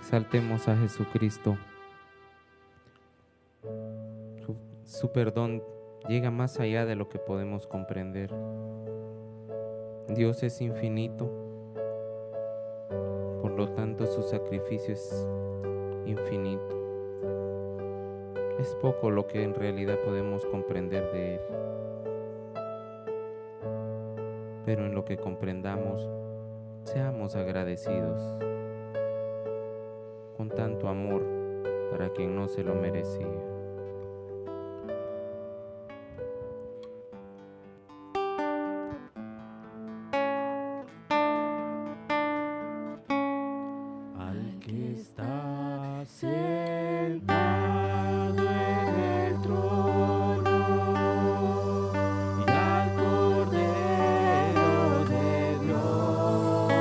Exaltemos a Jesucristo. Su perdón llega más allá de lo que podemos comprender. Dios es infinito, por lo tanto su sacrificio es infinito. Es poco lo que en realidad podemos comprender de Él, pero en lo que comprendamos, seamos agradecidos con tanto amor para quien no se lo merecía. Al que está sentado en el trono y al Cordero de Dios,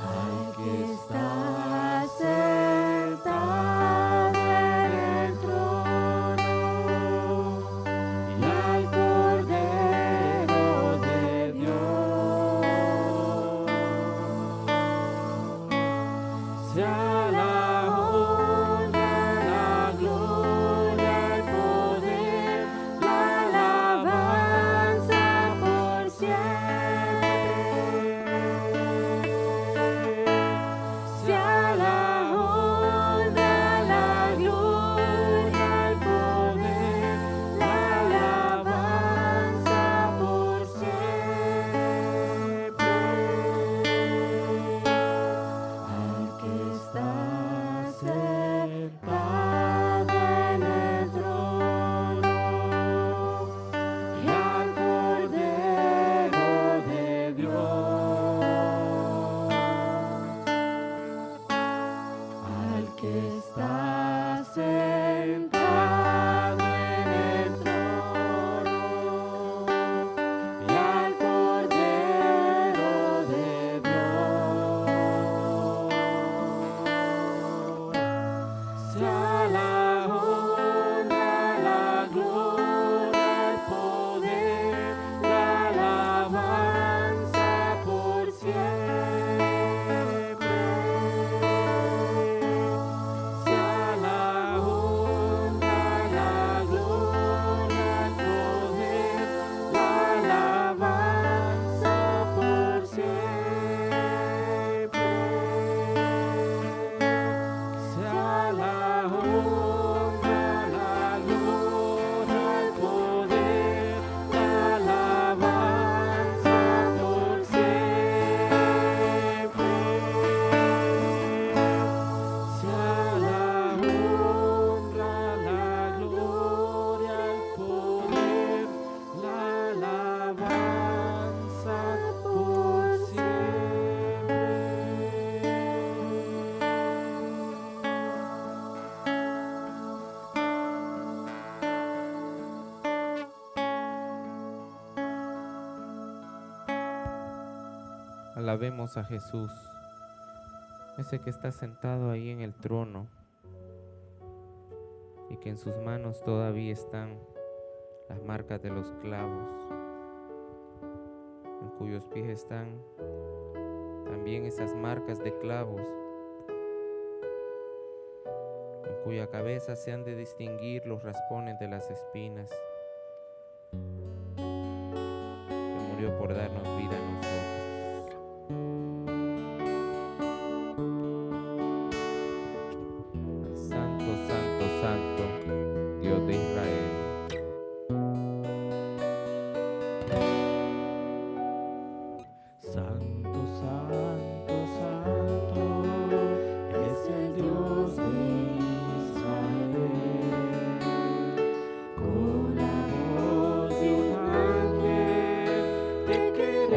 al que está sentado en el trono y al Cordero de Dios. Sea la honra, la gloria, el poder, la alabanza por siempre. Sea la honra, la gloria, el poder, la alabanza por siempre. Al que está sentado en el trono y al Cordero de Dios, al que está sentado en el trono y al Cordero de Dios, sea la honra, la gloria, el poder, la alabanza por siempre. Sea la honra, la gloria, el poder, la alabanza por siempre. Sea la honra, la gloria, el poder, la alabanza por siempre. Sea la honra, la gloria, el poder, la alabanza por siempre. Alabemos a Jesús, ese que está sentado ahí en el trono y que en sus manos todavía están las marcas de los clavos, en cuyos pies están también esas marcas de clavos, en cuya cabeza se han de distinguir los raspones de las espinas, que murió por darnos vida a nosotros. Santo, santo, santo, Dios de Israel. Santo, santo, santo es el Dios de Israel. Con la voz de un ángel te queremos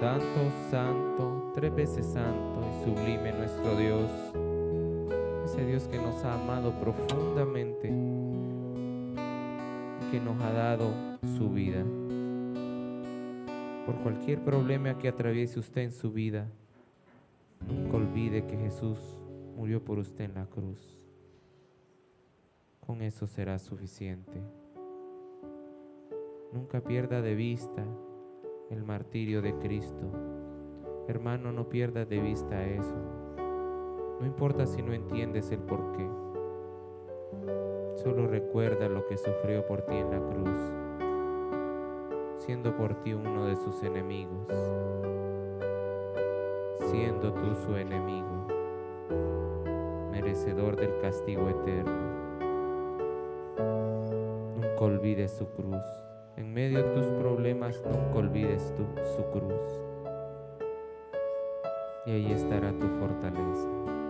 Santo, santo, tres veces santo y sublime nuestro Dios, ese Dios que nos ha amado profundamente y que nos ha dado su vida. Por cualquier problema que atraviese usted en su vida, nunca olvide que Jesús murió por usted en la cruz. Con eso será suficiente. Nunca pierda de vista el martirio de Cristo. Hermano, no pierdas de vista eso. No importa si no entiendes el porqué. Solo recuerda lo que sufrió por ti en la cruz, siendo por ti uno de sus enemigos, siendo tú su enemigo, merecedor del castigo eterno. Nunca olvides su cruz. En medio de tus problemas, nunca olvides su cruz. Y ahí estará tu fortaleza,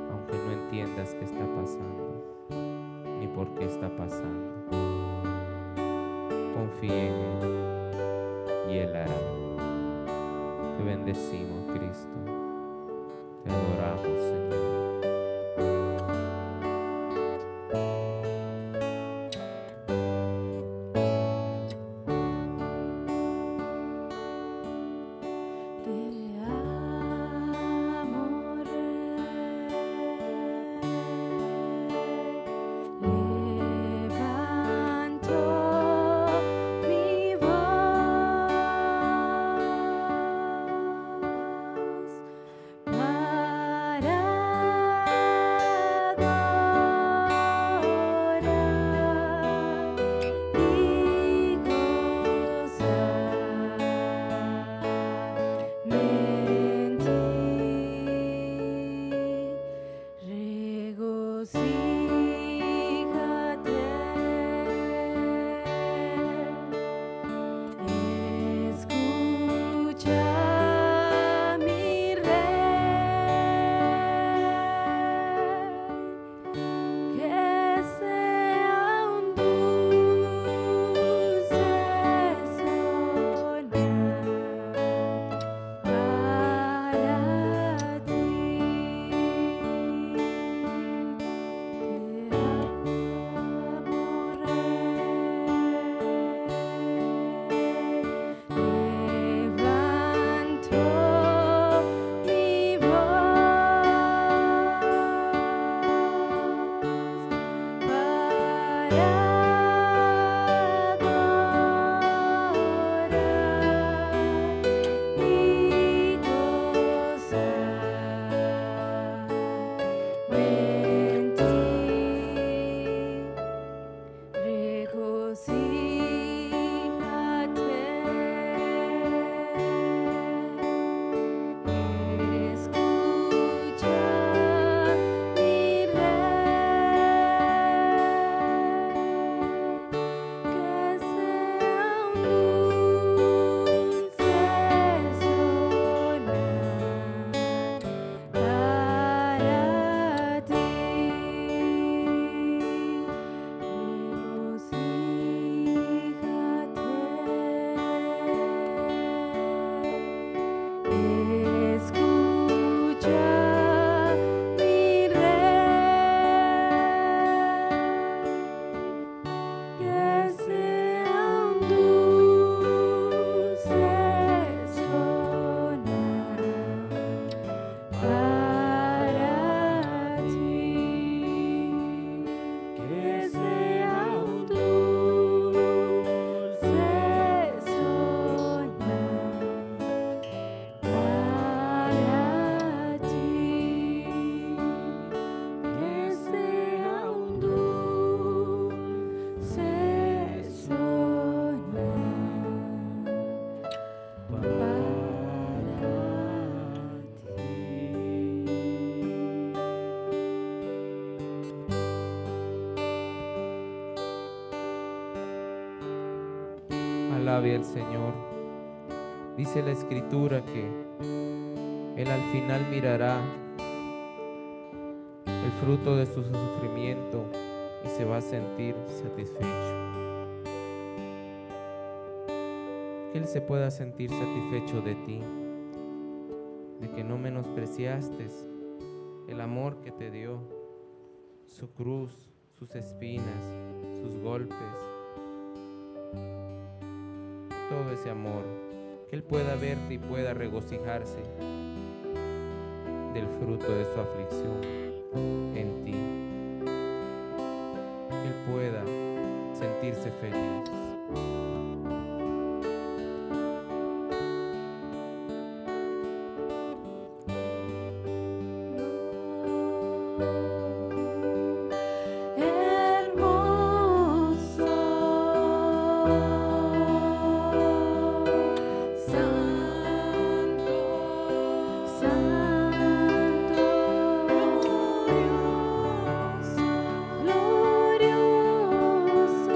aunque no entiendas qué está pasando, ni por qué está pasando. Confía en Él y Él hará. Te bendecimos, Cristo. Te adoramos, Señor. Alabe al Señor. Dice la Escritura que Él al final mirará el fruto de su sufrimiento y se va a sentir satisfecho. Que Él se pueda sentir satisfecho de ti, de que no menospreciaste el amor que te dio, su cruz, sus espinas, sus golpes, todo ese amor, que Él pueda verte y pueda regocijarse del fruto de su aflicción en ti, que Él pueda sentirse feliz. Glorioso,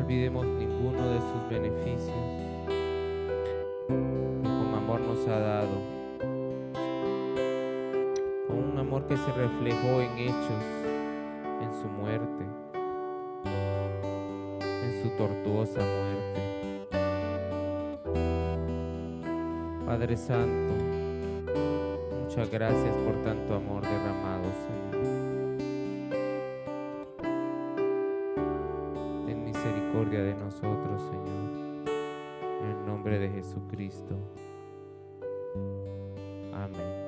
olvidemos ninguno de sus beneficios que con amor nos ha dado, con un amor que se reflejó en hechos, en su muerte, en su tortuosa muerte. Padre Santo, muchas gracias por tanto amor derramado, Señor. Ten misericordia de nosotros, Señor, en el nombre de Jesucristo. Amén.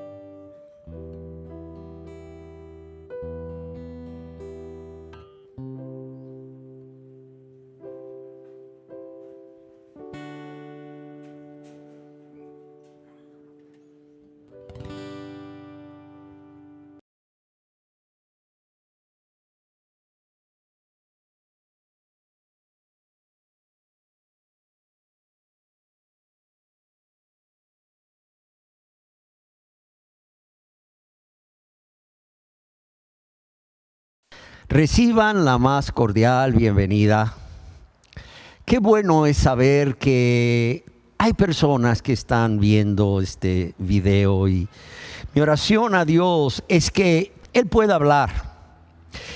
Reciban la más cordial bienvenida. Qué bueno es saber que hay personas que están viendo este video y mi oración a Dios es que Él pueda hablar.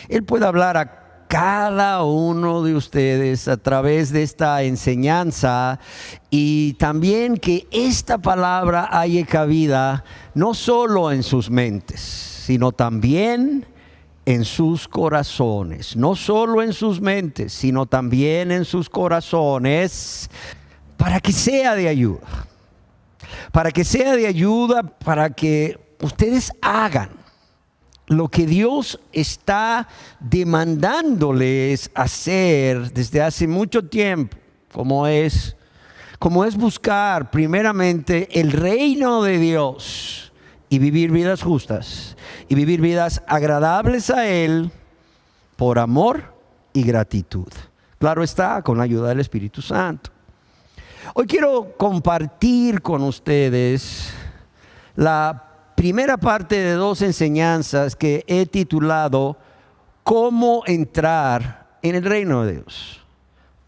Él pueda hablar a cada uno de ustedes a través de esta enseñanza y también que esta palabra haya cabida no solo en sus mentes, sino también en sus corazones, no solo en sus mentes, sino también en sus corazones, para que sea de ayuda, para que ustedes hagan lo que Dios está demandándoles hacer desde hace mucho tiempo, como es buscar primeramente el reino de Dios y vivir vidas justas y vivir vidas agradables a Él por amor y gratitud. Claro está, con la ayuda del Espíritu Santo. Hoy quiero compartir con ustedes la primera parte de 2 enseñanzas que he titulado ¿Cómo entrar en el reino de Dios?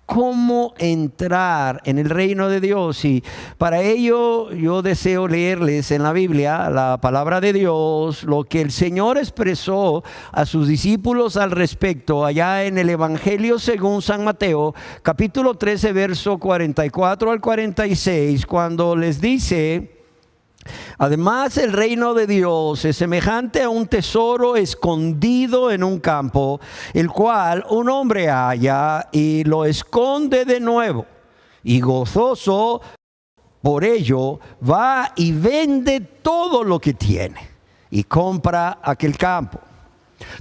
¿Cómo entrar en el reino de Dios? Y para ello yo deseo leerles en la Biblia la palabra de Dios, lo que el Señor expresó a sus discípulos al respecto allá en el Evangelio según San Mateo, capítulo 13, verso 44 al 46, cuando les dice: además, el reino de Dios es semejante a un tesoro escondido en un campo, el cual un hombre halla y lo esconde de nuevo. Y gozoso por ello, va y vende todo lo que tiene y compra aquel campo.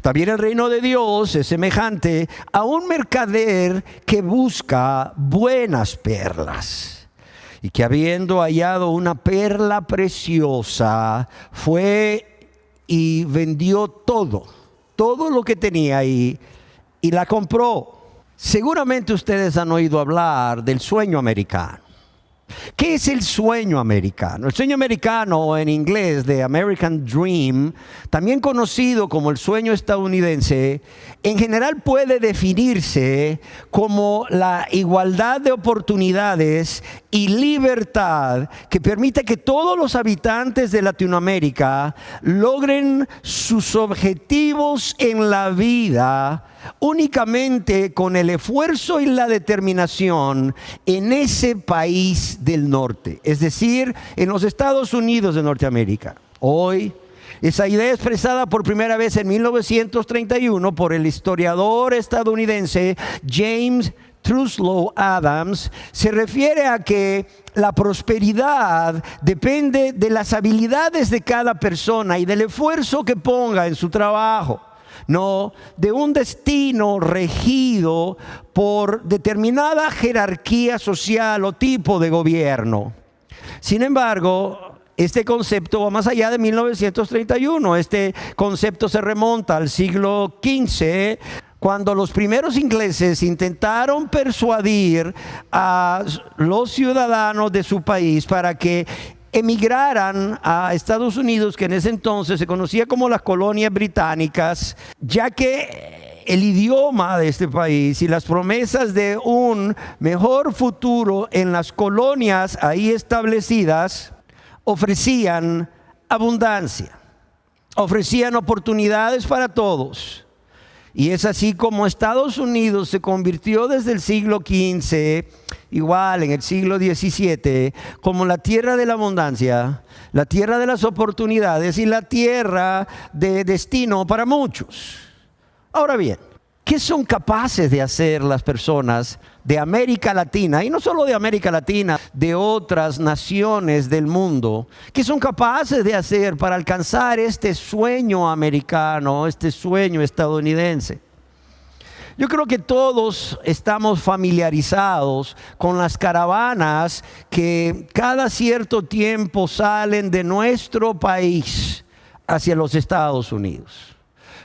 También el reino de Dios es semejante a un mercader que busca buenas perlas. Y que habiendo hallado una perla preciosa, fue y vendió todo lo que tenía ahí y la compró. Seguramente ustedes han oído hablar del sueño americano. ¿Qué es el sueño americano? El sueño americano, en inglés, the American Dream, también conocido como el sueño estadounidense, en general puede definirse como la igualdad de oportunidades y libertad que permite que todos los habitantes de Latinoamérica logren sus objetivos en la vida únicamente con el esfuerzo y la determinación en ese país del norte, es decir, en los Estados Unidos de Norteamérica. Hoy, esa idea expresada por primera vez en 1931 por el historiador estadounidense James Truslow Adams se refiere a que la prosperidad depende de las habilidades de cada persona y del esfuerzo que ponga en su trabajo, no de un destino regido por determinada jerarquía social o tipo de gobierno. Sin embargo, este concepto va más allá de 1931. Este concepto se remonta al siglo XV, cuando los primeros ingleses intentaron persuadir a los ciudadanos de su país para que emigraran a Estados Unidos, que en ese entonces se conocía como las colonias británicas, ya que el idioma de este país y las promesas de un mejor futuro en las colonias ahí establecidas ofrecían abundancia, ofrecían oportunidades para todos. Y es así como Estados Unidos se convirtió desde el siglo XV, igual en el siglo XVII, como la tierra de la abundancia, la tierra de las oportunidades y la tierra de destino para muchos. Ahora bien, ¿qué son capaces de hacer las personas de América Latina? Y no solo de América Latina, de otras naciones del mundo. ¿Qué son capaces de hacer para alcanzar este sueño americano, este sueño estadounidense? Yo creo que todos estamos familiarizados con las caravanas que cada cierto tiempo salen de nuestro país hacia los Estados Unidos.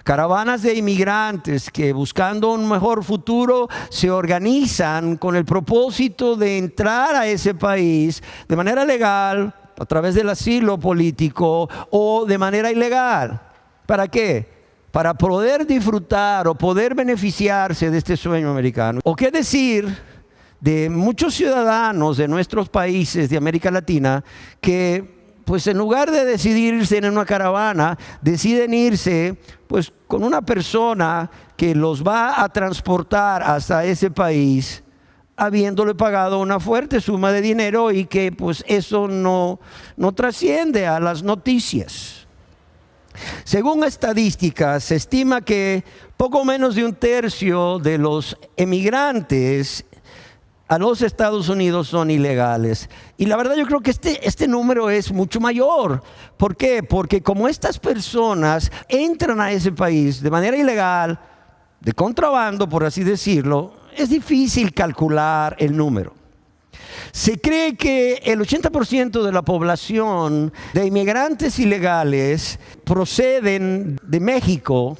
Caravanas de inmigrantes que buscando un mejor futuro se organizan con el propósito de entrar a ese país de manera legal, a través del asilo político o de manera ilegal. ¿Para qué? Para poder disfrutar o poder beneficiarse de este sueño americano. ¿O qué decir de muchos ciudadanos de nuestros países de América Latina que pues en lugar de decidir irse en una caravana, deciden irse pues con una persona que los va a transportar hasta ese país, habiéndole pagado una fuerte suma de dinero y que pues eso no trasciende a las noticias? Según estadísticas, se estima que poco menos de un tercio de los emigrantes a los Estados Unidos son ilegales. Y la verdad yo creo que este número es mucho mayor. ¿Por qué? Porque como estas personas entran a ese país de manera ilegal, de contrabando, por así decirlo, es difícil calcular el número. Se cree que el 80% de la población de inmigrantes ilegales proceden de México,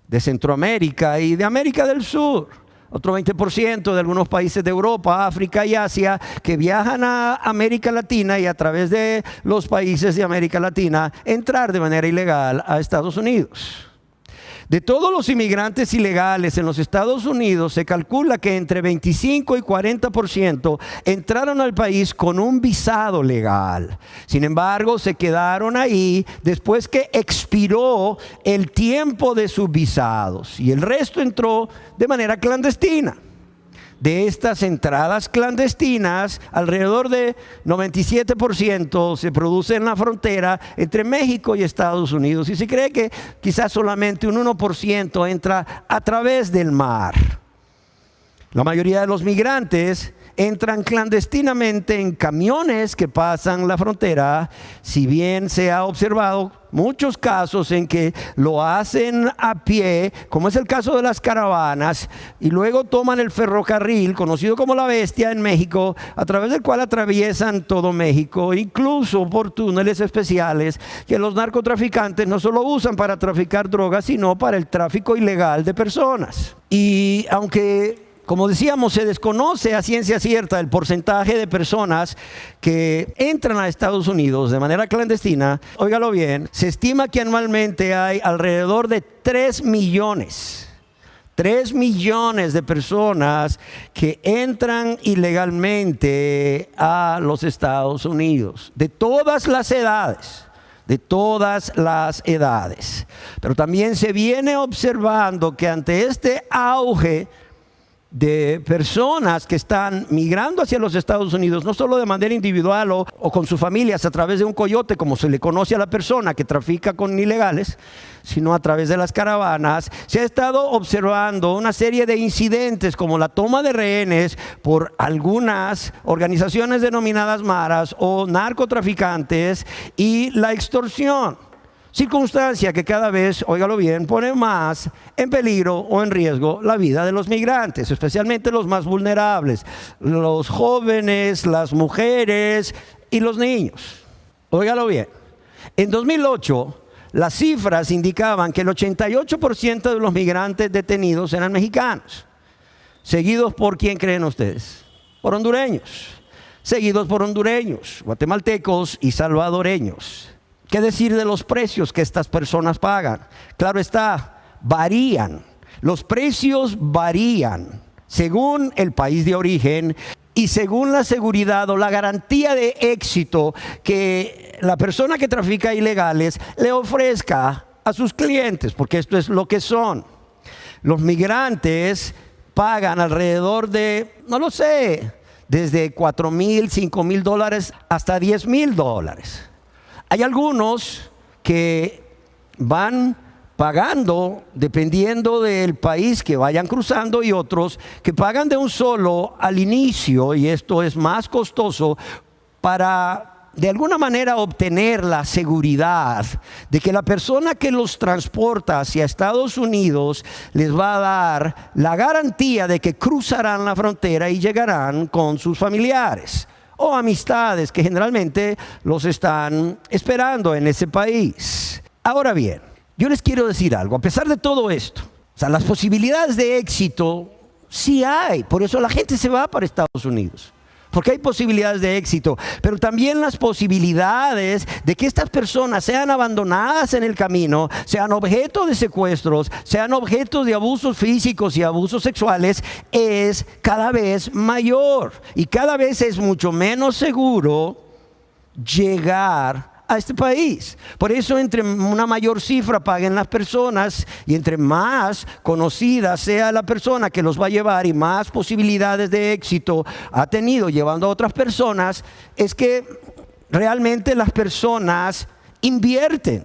de Centroamérica y de América del Sur. Otro 20% de algunos países de Europa, África y Asia que viajan a América Latina y a través de los países de América Latina entrar de manera ilegal a Estados Unidos. De todos los inmigrantes ilegales en los Estados Unidos, se calcula que entre 25 y 40% entraron al país con un visado legal. Sin embargo, se quedaron ahí después que expiró el tiempo de sus visados y el resto entró de manera clandestina. De estas entradas clandestinas, alrededor de 97% se produce en la frontera entre México y Estados Unidos. Y se cree que quizás solamente un 1% entra a través del mar. La mayoría de los migrantes entran clandestinamente en camiones que pasan la frontera, si bien se ha observado muchos casos en que lo hacen a pie, como es el caso de las caravanas, y luego toman el ferrocarril, conocido como La Bestia en México, a través del cual atraviesan todo México, incluso por túneles especiales que los narcotraficantes no solo usan para traficar drogas, sino para el tráfico ilegal de personas. Y aunque, como decíamos, se desconoce a ciencia cierta el porcentaje de personas que entran a Estados Unidos de manera clandestina, óigalo bien, se estima que anualmente hay alrededor de 3 millones de personas que entran ilegalmente a los Estados Unidos, de todas las edades. Pero también se viene observando que ante este auge de personas que están migrando hacia los Estados Unidos, no solo de manera individual o con sus familias a través de un coyote, como se le conoce a la persona que trafica con ilegales, sino a través de las caravanas, se ha estado observando una serie de incidentes como la toma de rehenes por algunas organizaciones denominadas maras o narcotraficantes y la extorsión. Circunstancia que cada vez, óigalo bien, pone más en peligro o en riesgo la vida de los migrantes, especialmente los más vulnerables, los jóvenes, las mujeres y los niños. Óigalo bien, en 2008 las cifras indicaban que el 88% de los migrantes detenidos eran mexicanos, seguidos por ¿quién creen ustedes? Por hondureños, seguidos por hondureños, guatemaltecos y salvadoreños. ¿Qué decir de los precios que estas personas pagan? Claro está, varían. Los precios varían según el país de origen y según la seguridad o la garantía de éxito que la persona que trafica ilegales le ofrezca a sus clientes, porque esto es lo que son. Los migrantes pagan alrededor de, no lo sé, desde $4,000, $5,000 hasta $10,000. Hay algunos que van pagando dependiendo del país que vayan cruzando y otros que pagan de un solo al inicio, y esto es más costoso para de alguna manera obtener la seguridad de que la persona que los transporta hacia Estados Unidos les va a dar la garantía de que cruzarán la frontera y llegarán con sus familiares o amistades que generalmente los están esperando en ese país. Ahora bien, yo les quiero decir algo, a pesar de todo esto, o sea, las posibilidades de éxito sí hay, por eso la gente se va para Estados Unidos, porque hay posibilidades de éxito, pero también las posibilidades de que estas personas sean abandonadas en el camino, sean objeto de secuestros, sean objetos de abusos físicos y abusos sexuales, es cada vez mayor y cada vez es mucho menos seguro llegar a este país. Por eso entre una mayor cifra paguen las personas y entre más conocida sea la persona que los va a llevar y más posibilidades de éxito ha tenido llevando a otras personas, es que realmente las personas invierten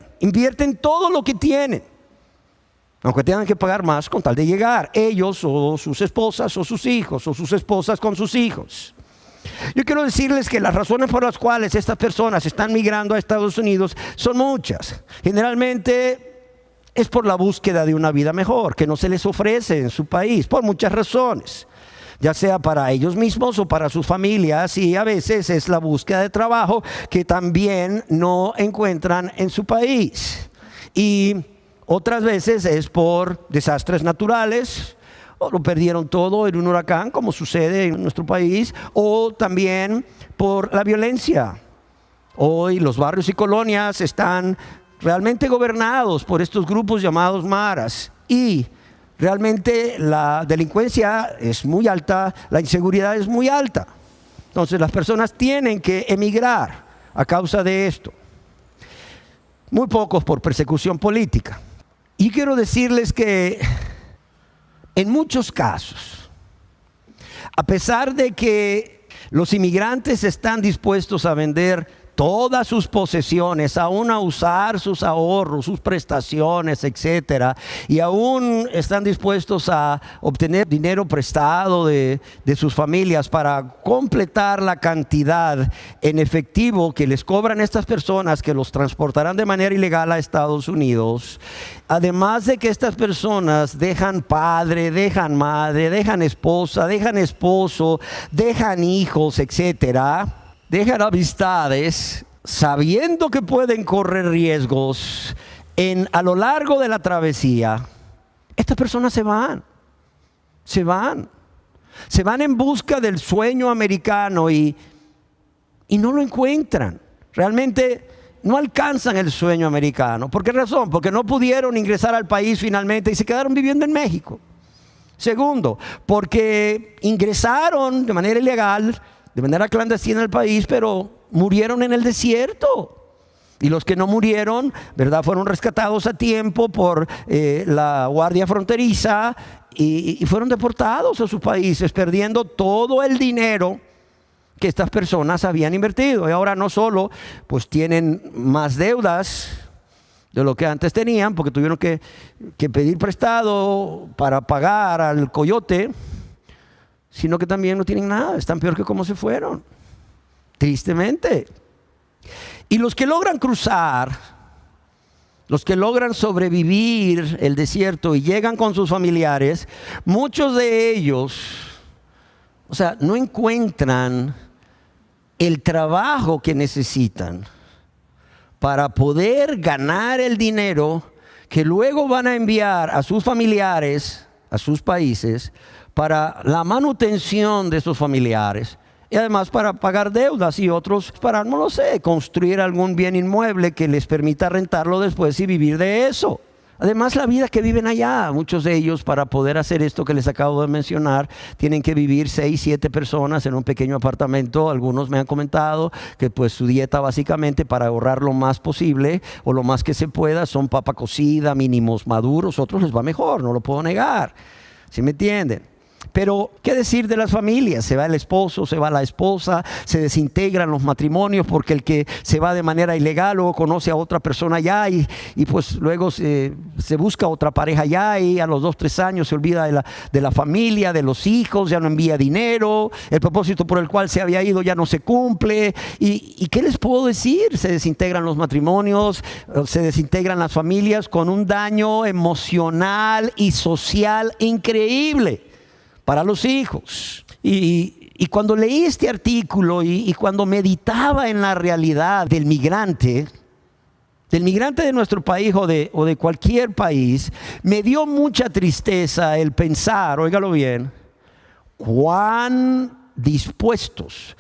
todo lo que tienen, aunque tengan que pagar más con tal de llegar, ellos o sus esposas o sus hijos o sus esposas con sus hijos. Yo quiero decirles que las razones por las cuales estas personas están migrando a Estados Unidos son muchas. Generalmente es por la búsqueda de una vida mejor que no se les ofrece en su país, por muchas razones, ya sea para ellos mismos o para sus familias, y a veces es la búsqueda de trabajo que también no encuentran en su país. Y otras veces es por desastres naturales, o lo perdieron todo en un huracán, como sucede en nuestro país, o también por la violencia. Hoy los barrios y colonias están realmente gobernados por estos grupos llamados maras, y realmente la delincuencia es muy alta, la inseguridad es muy alta. Entonces las personas tienen que emigrar a causa de esto. Muy pocos por persecución política. Y quiero decirles que en muchos casos, a pesar de que los inmigrantes están dispuestos a vender todas sus posesiones, aún a usar sus ahorros, sus prestaciones, etcétera, y aún están dispuestos a obtener dinero prestado de sus familias para completar la cantidad en efectivo que les cobran estas personas que los transportarán de manera ilegal a Estados Unidos. Además de que estas personas dejan padre, dejan madre, dejan esposa, dejan esposo, dejan hijos, etcétera, dejan amistades, sabiendo que pueden correr riesgos a lo largo de la travesía. Estas personas se van en busca del sueño americano y no lo encuentran. Realmente no alcanzan el sueño americano. ¿Por qué razón? Porque no pudieron ingresar al país finalmente y se quedaron viviendo en México. Segundo, porque ingresaron de manera ilegal, de manera clandestina al país, pero murieron en el desierto. Y los que no murieron, ¿verdad?, fueron rescatados a tiempo por la Guardia Fronteriza y fueron deportados a sus países, perdiendo todo el dinero que estas personas habían invertido. Y ahora no solo pues tienen más deudas de lo que antes tenían, porque tuvieron que pedir prestado para pagar al coyote, sino que también no tienen nada, están peor que como se fueron, tristemente. Y los que logran cruzar, los que logran sobrevivir el desierto y llegan con sus familiares, muchos de ellos, o sea, no encuentran el trabajo que necesitan para poder ganar el dinero que luego van a enviar a sus familiares, a sus países, para la manutención de sus familiares y además para pagar deudas, y otros para, no lo sé, construir algún bien inmueble que les permita rentarlo después y vivir de eso. Además, la vida que viven allá, muchos de ellos, para poder hacer esto que les acabo de mencionar, tienen que vivir 6, 7 personas en un pequeño apartamento. Algunos me han comentado que pues su dieta básicamente, para ahorrar lo más posible o lo más que se pueda, son papa cocida, mínimos maduros. Otros les va mejor, no lo puedo negar. ¿Sí me entienden? Pero, ¿qué decir de las familias? Se va el esposo, se va la esposa, se desintegran los matrimonios porque el que se va de manera ilegal luego conoce a otra persona allá y pues luego se busca otra pareja allá y a los 2, 3 años se olvida de la familia, de los hijos, ya no envía dinero, el propósito por el cual se había ido ya no se cumple. ¿Y qué les puedo decir? Se desintegran los matrimonios, se desintegran las familias con un daño emocional y social increíble para los hijos. Y cuando leí este artículo y cuando meditaba en la realidad del migrante de nuestro país o de cualquier país, me dio mucha tristeza el pensar, óigalo bien, cuán dispuestos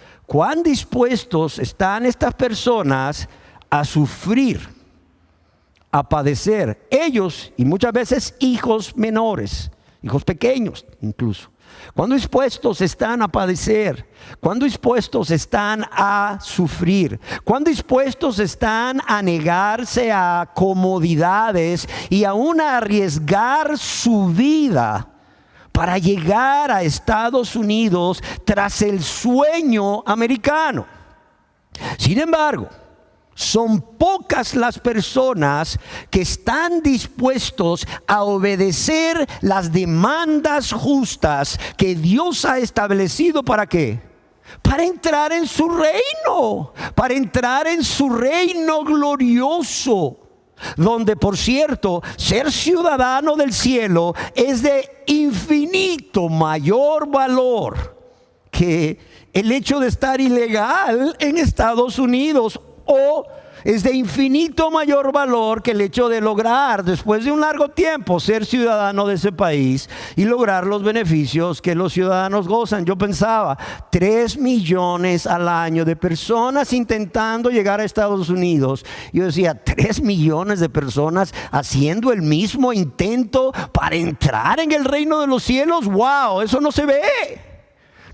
están estas personas a sufrir, a padecer, ellos y muchas veces hijos menores, hijos pequeños incluso. ¿Cuán dispuestos están a padecer? ¿Cuán dispuestos están a sufrir? ¿Cuán dispuestos están a negarse a comodidades y aún a arriesgar su vida para llegar a Estados Unidos tras el sueño americano? Sin embargo, son pocas las personas que están dispuestos a obedecer las demandas justas que Dios ha establecido. ¿Para qué? Para entrar en su reino, para entrar en su reino glorioso, donde, por cierto, ser ciudadano del cielo es de infinito mayor valor que el hecho de estar ilegal en Estados Unidos, o es de infinito mayor valor que el hecho de lograr, después de un largo tiempo, ser ciudadano de ese país y lograr los beneficios que los ciudadanos gozan. Yo pensaba, 3 millones al año de personas intentando llegar a Estados Unidos. Yo decía, 3 millones de personas haciendo el mismo intento para entrar en el reino de los cielos. ¡Wow! Eso no se ve.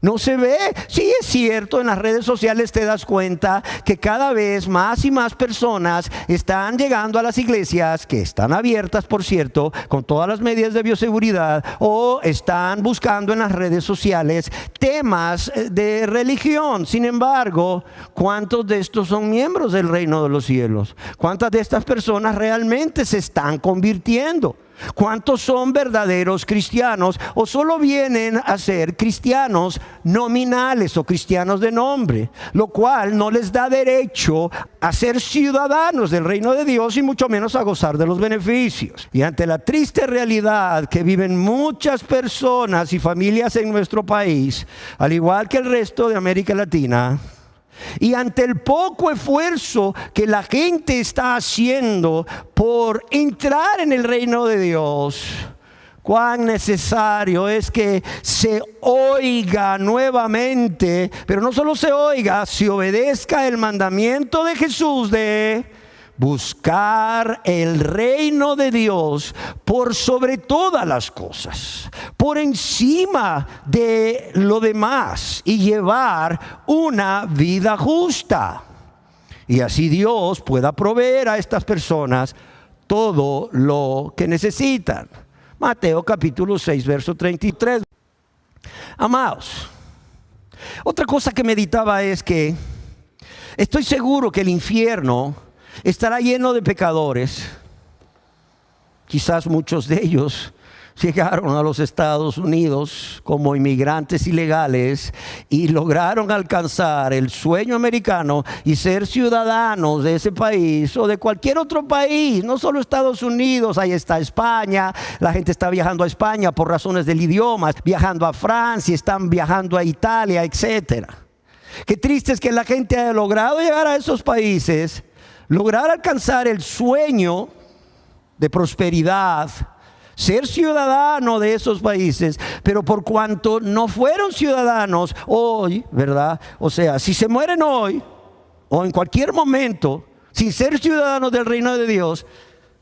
No se ve. Sí, es cierto, en las redes sociales te das cuenta que cada vez más y más personas están llegando a las iglesias, que están abiertas, por cierto, con todas las medidas de bioseguridad, o están buscando en las redes sociales temas de religión. Sin embargo, ¿cuántos de estos son miembros del reino de los cielos? ¿Cuántas de estas personas realmente se están convirtiendo? ¿Cuántos son verdaderos cristianos o solo vienen a ser cristianos nominales o cristianos de nombre? Lo cual no les da derecho a ser ciudadanos del reino de Dios y mucho menos a gozar de los beneficios. Y ante la triste realidad que viven muchas personas y familias en nuestro país, al igual que el resto de América Latina, y ante el poco esfuerzo que la gente está haciendo por entrar en el reino de Dios, cuán necesario es que se oiga nuevamente, pero no solo se oiga, se obedezca el mandamiento de Jesús de buscar el reino de Dios por sobre todas las cosas, por encima de lo demás, y llevar una vida justa. Y así Dios pueda proveer a estas personas todo lo que necesitan. Mateo capítulo 6, verso 33. Amados, otra cosa que meditaba es que estoy seguro que el infierno estará lleno de pecadores. Quizás muchos de ellos llegaron a los Estados Unidos como inmigrantes ilegales y lograron alcanzar el sueño americano y ser ciudadanos de ese país o de cualquier otro país, no solo Estados Unidos. Ahí está España, la gente está viajando a España por razones del idioma, viajando a Francia, están viajando a Italia, etcétera. Qué triste es que la gente haya logrado llegar a esos países, lograr alcanzar el sueño de prosperidad, ser ciudadano de esos países, pero por cuanto no fueron ciudadanos hoy, ¿verdad? O sea, si se mueren hoy o en cualquier momento sin ser ciudadanos del reino de Dios,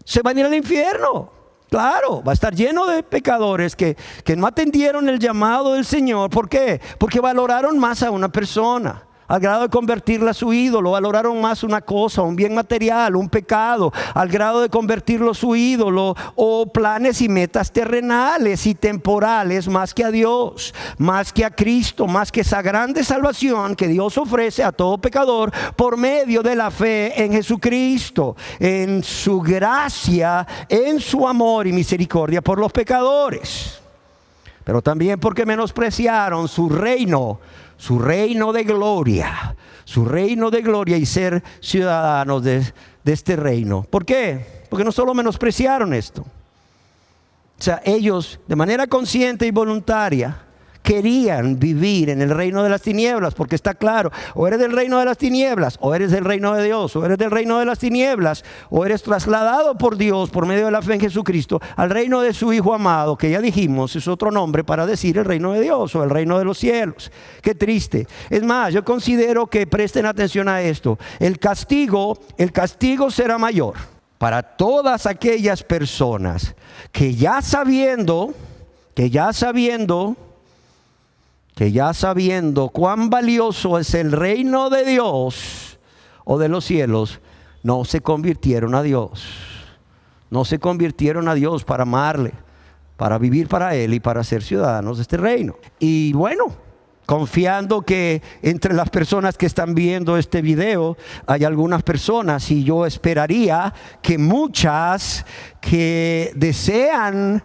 se van a ir al infierno. Claro, va a estar lleno de pecadores que no atendieron el llamado del Señor. ¿Por qué? Porque valoraron más a una persona, al grado de convertirla a su ídolo. Valoraron más una cosa, un bien material, un pecado, al grado de convertirlo a su ídolo, o planes y metas terrenales y temporales más que a Dios, más que a Cristo, más que esa grande salvación que Dios ofrece a todo pecador por medio de la fe en Jesucristo, en su gracia, en su amor y misericordia por los pecadores. Pero también porque menospreciaron su reino de gloria, y ser ciudadanos de este reino. ¿Por qué? Porque no solo menospreciaron esto. O sea, ellos de manera consciente y voluntaria querían vivir en el reino de las tinieblas, porque está claro, o eres del reino de las tinieblas, o eres del reino de Dios, o eres del reino de las tinieblas, o eres trasladado por Dios por medio de la fe en Jesucristo al reino de su Hijo amado, que ya dijimos es otro nombre para decir el reino de Dios o el reino de los cielos. Qué triste. Es más, yo considero que presten atención a esto. El castigo será mayor para todas aquellas personas que ya sabiendo cuán valioso es el reino de Dios o de los cielos, no se convirtieron a Dios. No se convirtieron a Dios para amarle, para vivir para Él y para ser ciudadanos de este reino. Y bueno, confiando que entre las personas que están viendo este video hay algunas personas, y yo esperaría que muchas que desean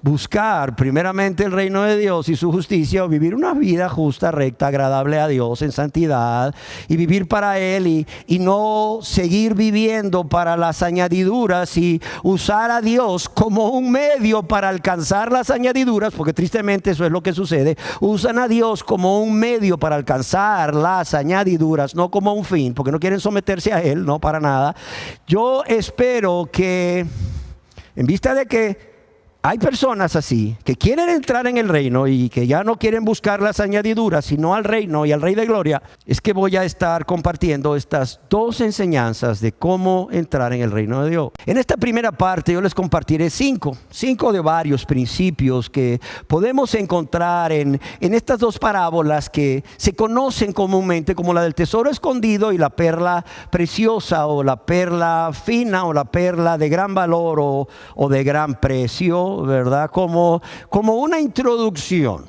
buscar primeramente el reino de Dios y su justicia, o vivir una vida justa, recta, agradable a Dios en santidad, y vivir para Él y no seguir viviendo para las añadiduras y usar a Dios como un medio para alcanzar las añadiduras, porque tristemente eso es lo que sucede. Usan a Dios como un medio para alcanzar las añadiduras, no como un fin, porque no quieren someterse a Él, no, para nada. Yo espero que, en vista de que hay personas así que quieren entrar en el reino y que ya no quieren buscar las añadiduras, sino al reino y al Rey de Gloria, es que voy a estar compartiendo estas dos enseñanzas de cómo entrar en el reino de Dios. En esta primera parte yo les compartiré cinco de varios principios que podemos encontrar en estas dos parábolas que se conocen comúnmente como la del tesoro escondido y la perla preciosa, o la perla fina, o la perla de gran valor o de gran precio, ¿verdad? Como una introducción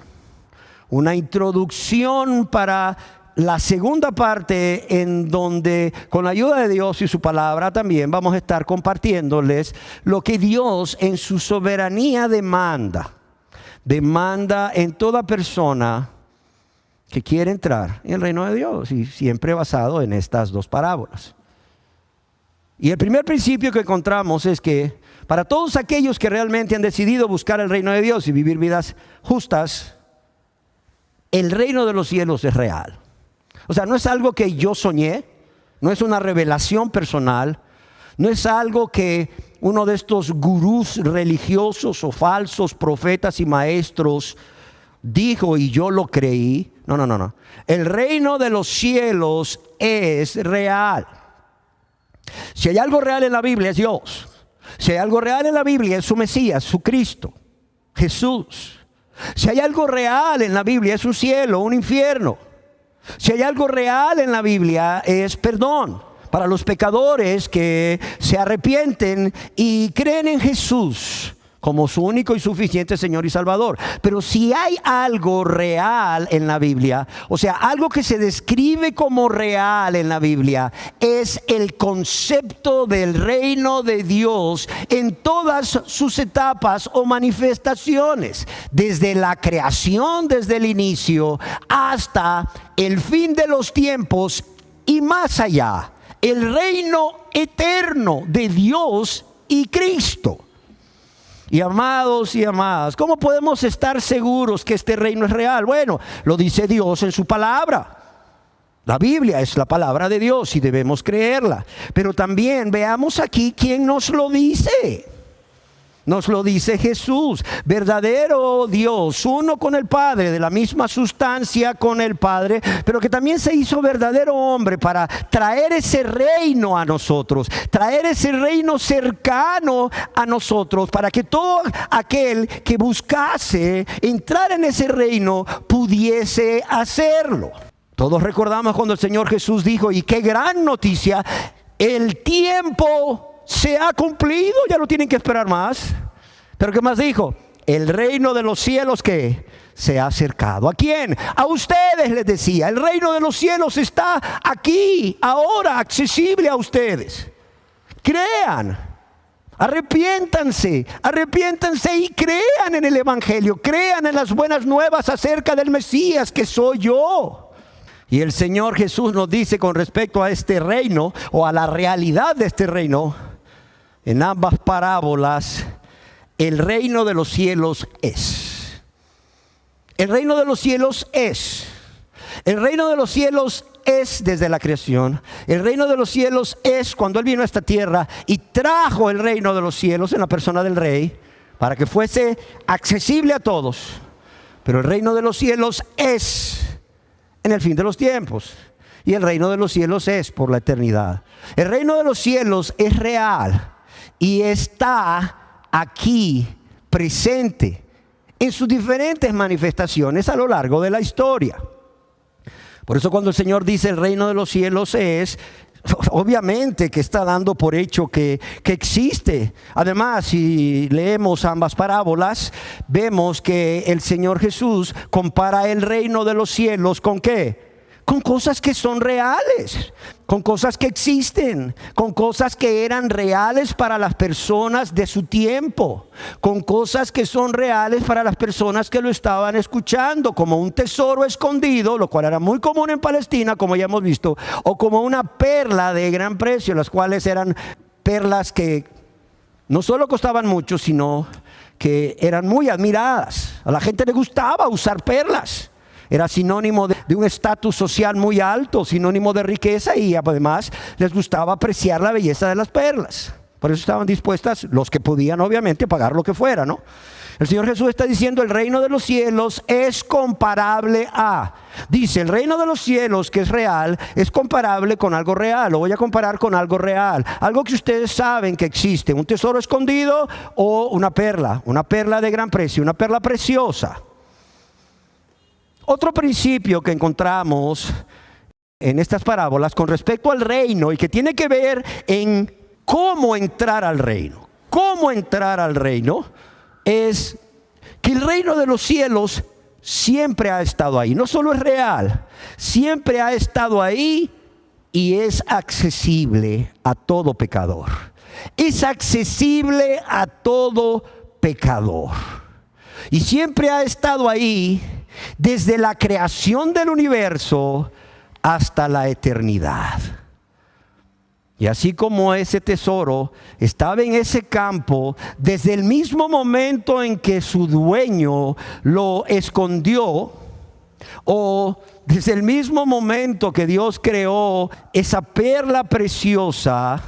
para la segunda parte, en donde con la ayuda de Dios y su palabra también vamos a estar compartiéndoles lo que Dios en su soberanía demanda en toda persona que quiere entrar en el reino de Dios, y siempre basado en estas dos parábolas. Y el primer principio que encontramos es que para todos aquellos que realmente han decidido buscar el reino de Dios y vivir vidas justas, el reino de los cielos es real. O sea, no es algo que yo soñé, no es una revelación personal, no es algo que uno de estos gurús religiosos o falsos profetas y maestros dijo y yo lo creí. No. El reino de los cielos es real. Si hay algo real en la Biblia es Dios. Si hay algo real en la Biblia es su Mesías, su Cristo, Jesús. Si hay algo real en la Biblia es un cielo, un infierno. Si hay algo real en la Biblia es perdón para los pecadores que se arrepienten y creen en Jesús como su único y suficiente Señor y Salvador. Pero si hay algo real en la Biblia, o sea, algo que se describe como real en la Biblia, es el concepto del reino de Dios en todas sus etapas o manifestaciones, desde la creación, desde el inicio, hasta el fin de los tiempos y más allá. El reino eterno de Dios y Cristo. Y amados y amadas, ¿cómo podemos estar seguros que este reino es real? Bueno, lo dice Dios en su palabra. La Biblia es la palabra de Dios y debemos creerla. Pero también veamos aquí quién nos lo dice. Nos lo dice Jesús. Verdadero Dios, uno con el Padre, de la misma sustancia con el Padre, pero que también se hizo verdadero hombre para traer ese reino a nosotros, traer ese reino cercano a nosotros, para que todo aquel que buscase entrar en ese reino pudiese hacerlo. Todos recordamos cuando el Señor Jesús dijo, y qué gran noticia, el tiempo se ha cumplido, ya no tienen que esperar más. Pero ¿qué más dijo? El reino de los cielos que se ha acercado. ¿A quién? A ustedes, les decía. El reino de los cielos está aquí, ahora, accesible a ustedes. Crean, arrepiéntanse y crean en el Evangelio, crean en las buenas nuevas acerca del Mesías que soy yo. Y el Señor Jesús nos dice con respecto a este reino o a la realidad de este reino, en ambas parábolas, el reino de los cielos es. El reino de los cielos es. El reino de los cielos es desde la creación. El reino de los cielos es cuando Él vino a esta tierra y trajo el reino de los cielos en la persona del Rey para que fuese accesible a todos. Pero el reino de los cielos es en el fin de los tiempos. Y el reino de los cielos es por la eternidad. El reino de los cielos es real y está aquí presente en sus diferentes manifestaciones a lo largo de la historia. Por eso cuando el Señor dice el reino de los cielos es, obviamente que está dando por hecho que existe. Además, si leemos ambas parábolas, vemos que el Señor Jesús compara el reino de los cielos ¿con qué? Con cosas que son reales, con cosas que existen, con cosas que eran reales para las personas de su tiempo, con cosas que son reales para las personas que lo estaban escuchando, como un tesoro escondido, lo cual era muy común en Palestina, como ya hemos visto, o como una perla de gran precio, las cuales eran perlas que no solo costaban mucho, sino que eran muy admiradas. A la gente le gustaba usar perlas. Era sinónimo de un estatus social muy alto, sinónimo de riqueza, y además les gustaba apreciar la belleza de las perlas. Por eso estaban dispuestas, los que podían obviamente, pagar lo que fuera, ¿no? El Señor Jesús está diciendo el reino de los cielos es comparable a. Dice, el reino de los cielos que es real es comparable con algo real. Lo voy a comparar con algo real. Algo que ustedes saben que existe. Un tesoro escondido o una perla de gran precio, una perla preciosa. Otro principio que encontramos en estas parábolas con respecto al reino y que tiene que ver en cómo entrar al reino. Cómo entrar al reino es que el reino de los cielos siempre ha estado ahí. No solo es real, siempre ha estado ahí y es accesible a todo pecador. Es accesible a todo pecador. Y siempre ha estado ahí desde la creación del universo hasta la eternidad. Y así como ese tesoro estaba en ese campo, desde el mismo momento en que su dueño lo escondió, o desde el mismo momento que Dios creó esa perla preciosa,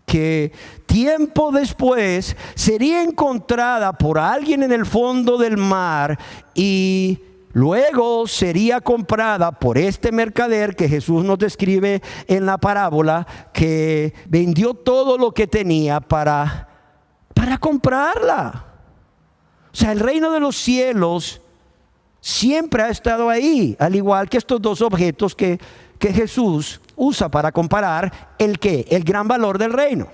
que tiempo después sería encontrada por alguien en el fondo del mar y luego sería comprada por este mercader que Jesús nos describe en la parábola, que vendió todo lo que tenía para comprarla. O sea, el reino de los cielos siempre ha estado ahí, al igual que estos dos objetos que Jesús usa para comparar el gran valor del reino.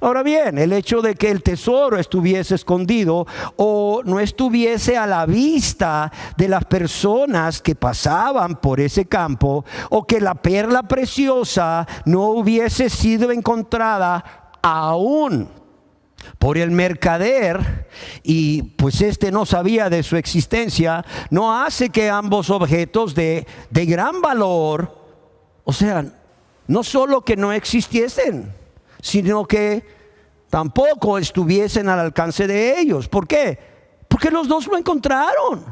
Ahora bien, el hecho de que el tesoro estuviese escondido o no estuviese a la vista de las personas que pasaban por ese campo, o que la perla preciosa no hubiese sido encontrada aún por el mercader, y pues este no sabía de su existencia, no hace que ambos objetos de gran valor, o sea, no solo que no existiesen, sino que tampoco estuviesen al alcance de ellos. ¿Por qué? Porque los dos lo encontraron.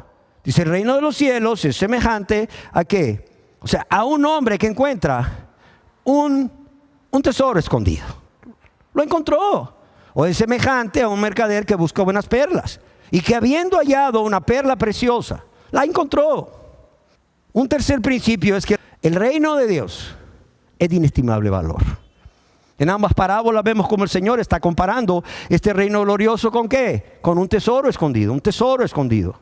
Dice, el reino de los cielos es semejante a ¿qué? O sea, a un hombre que encuentra un tesoro escondido. Lo encontró. o es semejante a un mercader que busca buenas perlas y que habiendo hallado una perla preciosa, la encontró. Un tercer principio es que el reino de Dios es de inestimable valor. En ambas parábolas vemos cómo el Señor está comparando este reino glorioso ¿con qué? Con un tesoro escondido,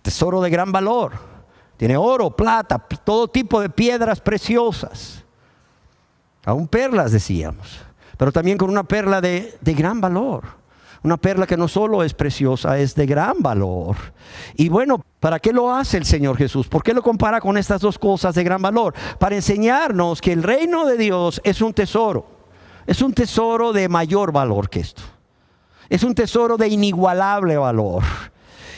tesoro de gran valor. Tiene oro, plata, todo tipo de piedras preciosas. Aún perlas decíamos, pero también con una perla de gran valor. Una perla que no solo es preciosa, es de gran valor. Y bueno, ¿para qué lo hace el Señor Jesús? ¿Por qué lo compara con estas dos cosas de gran valor? Para enseñarnos que el reino de Dios es un tesoro. Es un tesoro de mayor valor que esto. Es un tesoro de inigualable valor.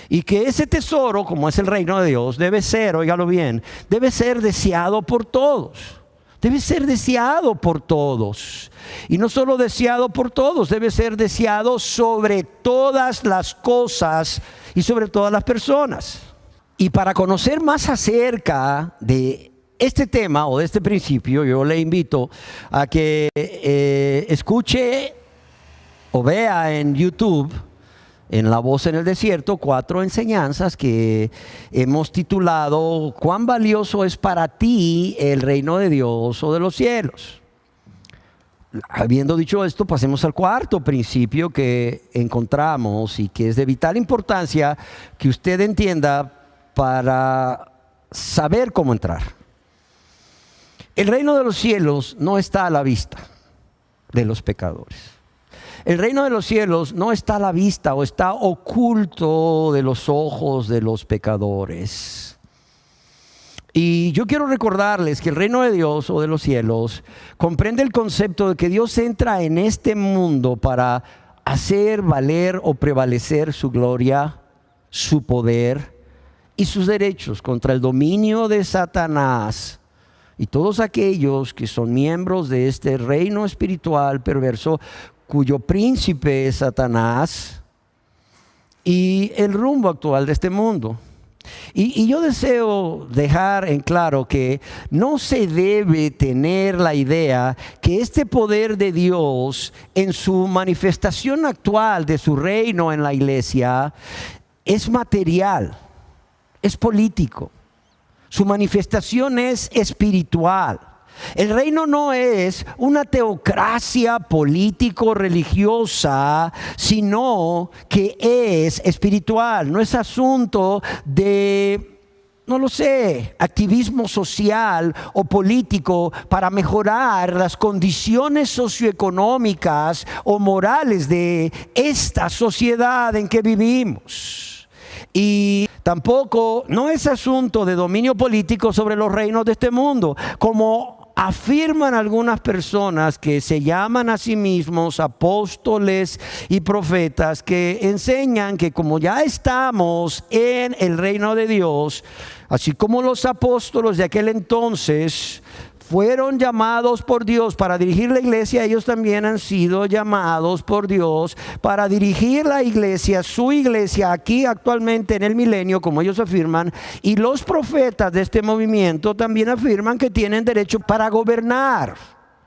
Y que ese tesoro, como es el reino de Dios, debe ser, óigalo bien, debe ser deseado por todos. Debe ser deseado por todos. Y no solo deseado por todos, debe ser deseado sobre todas las cosas y sobre todas las personas. Y para conocer más acerca de este tema o de este principio, yo le invito a que escuche o vea en YouTube, en La Voz en el Desierto, 4 enseñanzas que hemos titulado ¿Cuán valioso es para ti el reino de Dios o de los cielos? Habiendo dicho esto, pasemos al cuarto principio que encontramos y que es de vital importancia que usted entienda para saber cómo entrar. El reino de los cielos no está a la vista de los pecadores. El reino de los cielos no está a la vista o está oculto de los ojos de los pecadores. Y yo quiero recordarles que el reino de Dios o de los cielos comprende el concepto de que Dios entra en este mundo para hacer valer o prevalecer su gloria, su poder y sus derechos contra el dominio de Satanás y todos aquellos que son miembros de este reino espiritual perverso, cuyo príncipe es Satanás, y el rumbo actual de este mundo. Y yo deseo dejar en claro que no se debe tener la idea que este poder de Dios en su manifestación actual de su reino en la iglesia es material, es político. Su manifestación es espiritual. El reino no es una teocracia político-religiosa, sino que es espiritual. No es asunto de, no lo sé, activismo social o político para mejorar las condiciones socioeconómicas o morales de esta sociedad en que vivimos. Y tampoco no es asunto de dominio político sobre los reinos de este mundo, como afirman algunas personas que se llaman a sí mismos apóstoles y profetas, que enseñan que como ya estamos en el reino de Dios, así como los apóstoles de aquel entonces fueron llamados por Dios para dirigir la iglesia, ellos también han sido llamados por Dios para dirigir la iglesia, su iglesia aquí actualmente en el milenio, como ellos afirman. Y los profetas de este movimiento también afirman que tienen derecho para gobernar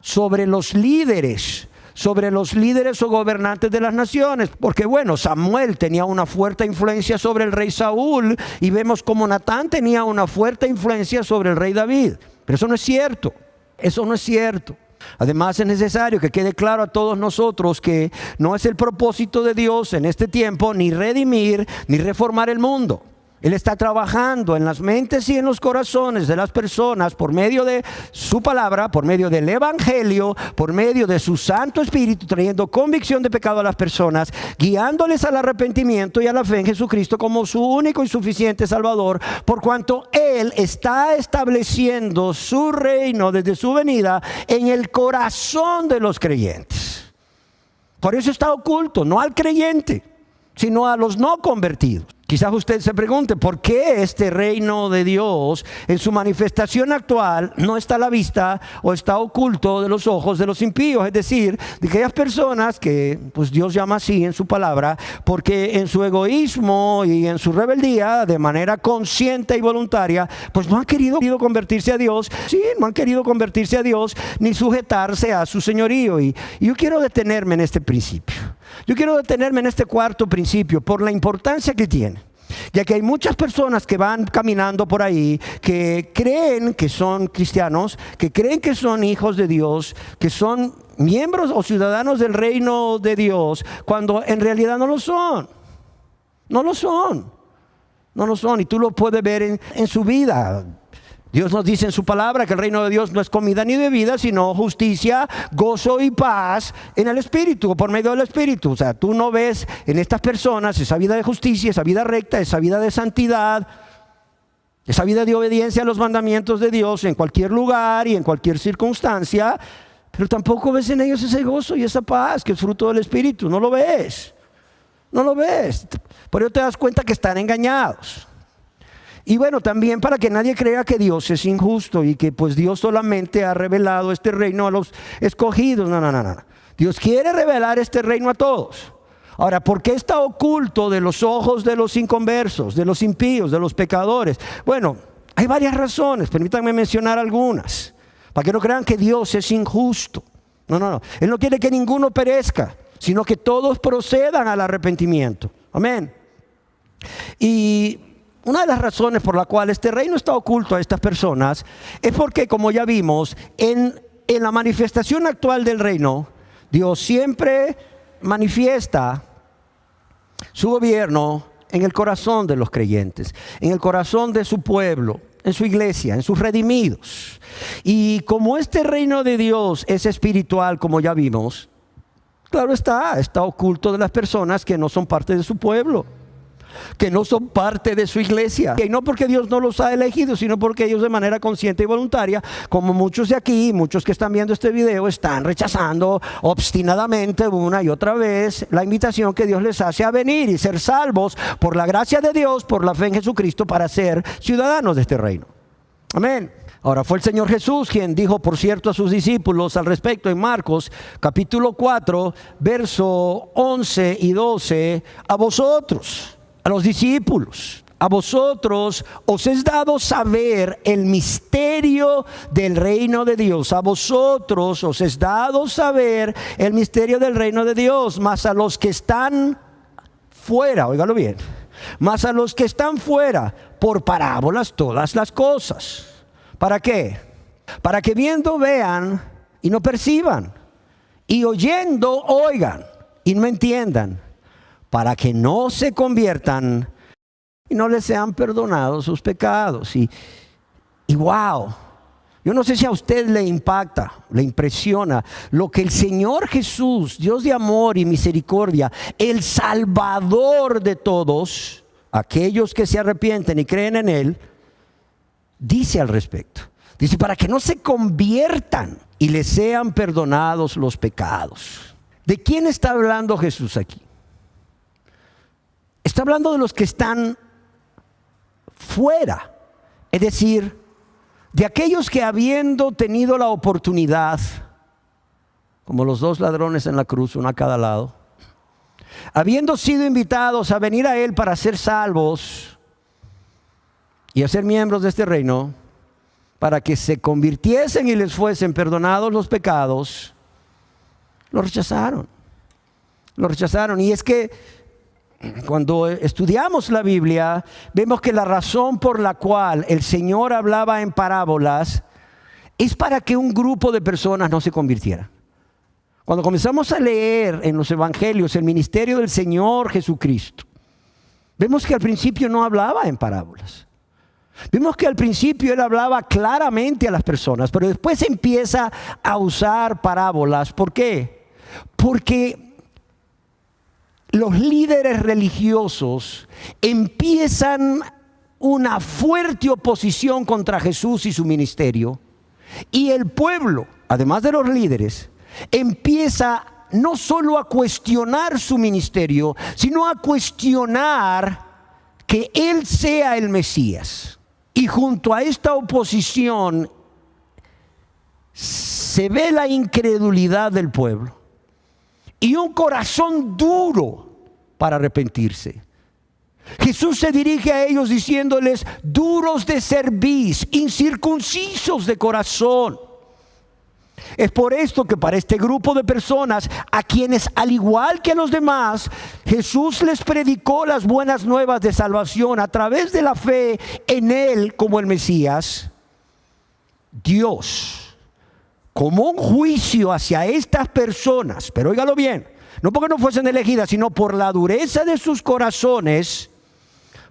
sobre los líderes o gobernantes de las naciones, porque bueno, Samuel tenía una fuerte influencia sobre el rey Saúl y vemos como Natán tenía una fuerte influencia sobre el rey David. Pero eso no es cierto, eso no es cierto. Además es necesario que quede claro a todos nosotros que no es el propósito de Dios en este tiempo ni redimir ni reformar el mundo. Él está trabajando en las mentes y en los corazones de las personas por medio de su palabra, por medio del evangelio, por medio de su Santo Espíritu, trayendo convicción de pecado a las personas, guiándoles al arrepentimiento y a la fe en Jesucristo como su único y suficiente Salvador, por cuanto Él está estableciendo su reino desde su venida en el corazón de los creyentes. Por eso está oculto, no al creyente, sino a los no convertidos. Quizás usted se pregunte, ¿por qué este reino de Dios en su manifestación actual no está a la vista o está oculto de los ojos de los impíos? Es decir, de aquellas personas que pues Dios llama así en su palabra, porque en su egoísmo y en su rebeldía, de manera consciente y voluntaria, pues no han querido convertirse a Dios. Sí, no han querido convertirse a Dios ni sujetarse a su señorío. Y yo quiero detenerme en este principio. Yo quiero detenerme en este cuarto principio por la importancia que tiene, ya que hay muchas personas que van caminando por ahí que creen que son cristianos, que creen que son hijos de Dios, que son miembros o ciudadanos del reino de Dios, cuando en realidad no lo son. No lo son. No lo son. Y tú lo puedes ver en su vida. Dios nos dice en su palabra que el reino de Dios no es comida ni bebida, sino justicia, gozo y paz en el Espíritu, o por medio del Espíritu. O sea, tú no ves en estas personas esa vida de justicia, esa vida recta, esa vida de santidad, esa vida de obediencia a los mandamientos de Dios en cualquier lugar y en cualquier circunstancia, pero tampoco ves en ellos ese gozo y esa paz que es fruto del Espíritu. No lo ves. No lo ves. Por eso te das cuenta que están engañados. Y bueno, también para que nadie crea que Dios es injusto y que pues Dios solamente ha revelado este reino a los escogidos. No. Dios quiere revelar este reino a todos. Ahora, ¿por qué está oculto de los ojos de los inconversos, de los impíos, de los pecadores? Bueno, hay varias razones, permítanme mencionar algunas, para que no crean que Dios es injusto. No. Él no quiere que ninguno perezca, sino que todos procedan al arrepentimiento. Amén. Y una de las razones por la cual este reino está oculto a estas personas es porque, como ya vimos, en la manifestación actual del reino, Dios siempre manifiesta su gobierno en el corazón de los creyentes, en el corazón de su pueblo, en su iglesia, en sus redimidos. Y como este reino de Dios es espiritual, como ya vimos, claro está oculto de las personas que no son parte de su pueblo, que no son parte de su iglesia. Y no porque Dios no los ha elegido, sino porque ellos de manera consciente y voluntaria, como muchos de aquí, muchos que están viendo este video, están rechazando obstinadamente una y otra vez la invitación que Dios les hace a venir y ser salvos por la gracia de Dios, por la fe en Jesucristo, para ser ciudadanos de este reino. Amén. Ahora, fue el Señor Jesús quien dijo, por cierto, a sus discípulos al respecto en Marcos capítulo 4, verso 11 y 12, a vosotros, a los discípulos, a vosotros os es dado saber el misterio del reino de Dios. A vosotros os es dado saber el misterio del reino de Dios, mas a los que están fuera, óigalo bien, mas a los que están fuera, por parábolas todas las cosas. ¿Para qué? Para que viendo vean y no perciban, y oyendo oigan y no entiendan, para que no se conviertan y no les sean perdonados sus pecados. Y wow, yo no sé si a usted le impacta, le impresiona lo que el Señor Jesús, Dios de amor y misericordia, el Salvador de todos, aquellos que se arrepienten y creen en Él, dice al respecto. Dice, para que no se conviertan y les sean perdonados los pecados. ¿De quién está hablando Jesús aquí? Está hablando de los que están fuera, es decir, de aquellos que habiendo tenido la oportunidad, como los dos ladrones en la cruz, uno a cada lado, habiendo sido invitados a venir a Él para ser salvos y a ser miembros de este reino, para que se convirtiesen y les fuesen perdonados los pecados, lo rechazaron. Lo rechazaron. Y es que cuando estudiamos la Biblia, vemos que la razón por la cual el Señor hablaba en parábolas es para que un grupo de personas no se convirtiera. Cuando comenzamos a leer en los evangelios el ministerio del Señor Jesucristo, vemos que al principio no hablaba en parábolas. Vemos que al principio Él hablaba claramente a las personas, pero después empieza a usar parábolas. ¿Por qué? Porque los líderes religiosos empiezan una fuerte oposición contra Jesús y su ministerio, y el pueblo, además de los líderes, empieza no solo a cuestionar su ministerio, sino a cuestionar que Él sea el Mesías. Y junto a esta oposición se ve la incredulidad del pueblo y un corazón duro para arrepentirse. Jesús se dirige a ellos diciéndoles: duros de cerviz, incircuncisos de corazón. Es por esto que para este grupo de personas, a quienes al igual que a los demás, Jesús les predicó las buenas nuevas de salvación a través de la fe en Él como el Mesías, Dios, como un juicio hacia estas personas, pero óigalo bien, no porque no fuesen elegidas, sino por la dureza de sus corazones,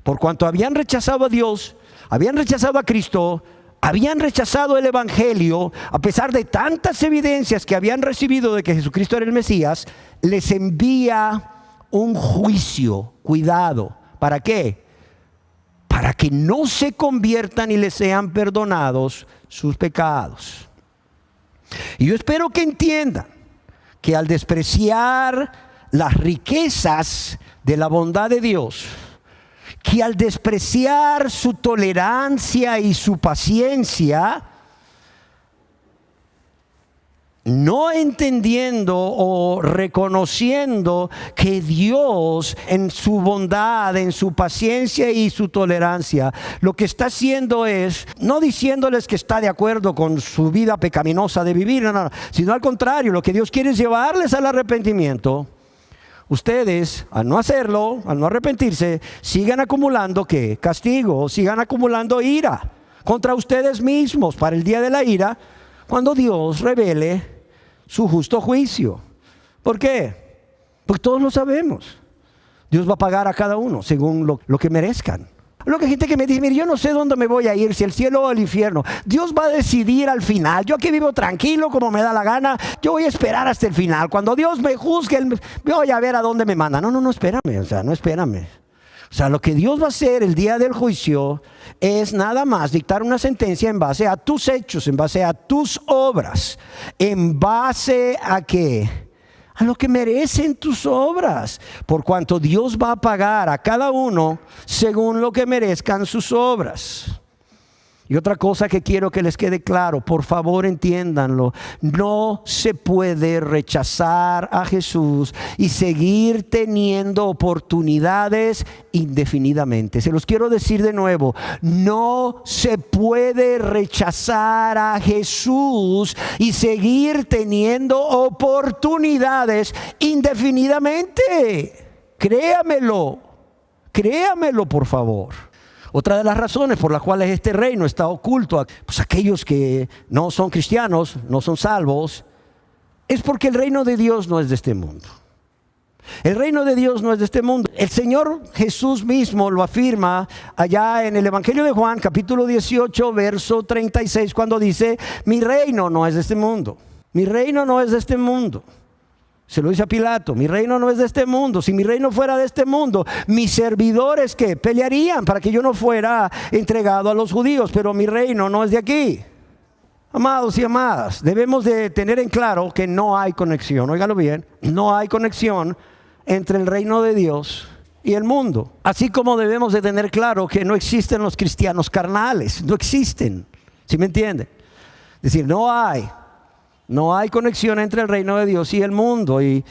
por cuanto habían rechazado a Dios, habían rechazado a Cristo, habían rechazado el Evangelio, a pesar de tantas evidencias que habían recibido de que Jesucristo era el Mesías, les envía un juicio. Cuidado, ¿para qué? Para que no se conviertan y les sean perdonados sus pecados. Y yo espero que entiendan que al despreciar las riquezas de la bondad de Dios, que al despreciar su tolerancia y su paciencia, no entendiendo o reconociendo que Dios en su bondad, en su paciencia y su tolerancia, lo que está haciendo es, no diciéndoles que está de acuerdo con su vida pecaminosa de vivir, no, sino al contrario, lo que Dios quiere es llevarles al arrepentimiento. Ustedes, al no hacerlo, al no arrepentirse, sigan acumulando ¿qué? Castigo, sigan acumulando ira contra ustedes mismos para el día de la ira, cuando Dios revele su justo juicio. ¿Por qué? Porque todos lo sabemos. Dios va a pagar a cada uno según lo que merezcan. Lo que hay gente que me dice: mire, yo no sé dónde me voy a ir, si el cielo o el infierno. Dios va a decidir al final. Yo aquí vivo tranquilo como me da la gana. Yo voy a esperar hasta el final. Cuando Dios me juzgue, voy a ver a dónde me manda. No, espérame. No espérame. Lo que Dios va a hacer el día del juicio es nada más dictar una sentencia en base a tus hechos, en base a tus obras. ¿En base a qué? A lo que merecen tus obras, por cuanto Dios va a pagar a cada uno según lo que merezcan sus obras. Y otra cosa que quiero que les quede claro, por favor entiéndanlo: no se puede rechazar a Jesús y seguir teniendo oportunidades indefinidamente. Se los quiero decir de nuevo: no se puede rechazar a Jesús y seguir teniendo oportunidades indefinidamente. Créamelo por favor. Otra de las razones por las cuales este reino está oculto a aquellos que no son cristianos, no son salvos, es porque el reino de Dios no es de este mundo. El reino de Dios no es de este mundo. El Señor Jesús mismo lo afirma allá en el Evangelio de Juan, capítulo 18, verso 36, cuando dice: mi reino no es de este mundo. Mi reino no es de este mundo. Se lo dice a Pilato: mi reino no es de este mundo. Si mi reino fuera de este mundo, mis servidores ¿qué? Pelearían para que yo no fuera entregado a los judíos, pero mi reino no es de aquí. Amados y amadas, debemos de tener en claro que no hay conexión, óigalo bien, no hay conexión entre el reino de Dios y el mundo. Así como debemos de tener claro que no existen los cristianos carnales, no existen, ¿sí me entienden? Es decir, no hay conexión entre el reino de Dios y el mundo, y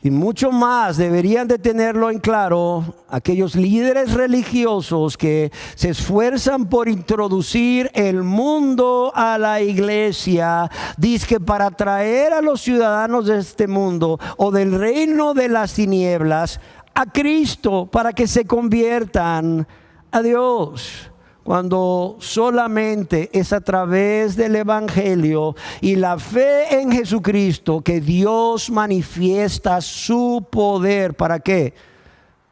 mucho más deberían de tenerlo en claro aquellos líderes religiosos que se esfuerzan por introducir el mundo a la iglesia, dizque para traer a los ciudadanos de este mundo o del reino de las tinieblas a Cristo para que se conviertan a Dios, cuando solamente es a través del Evangelio y la fe en Jesucristo que Dios manifiesta su poder. ¿Para qué?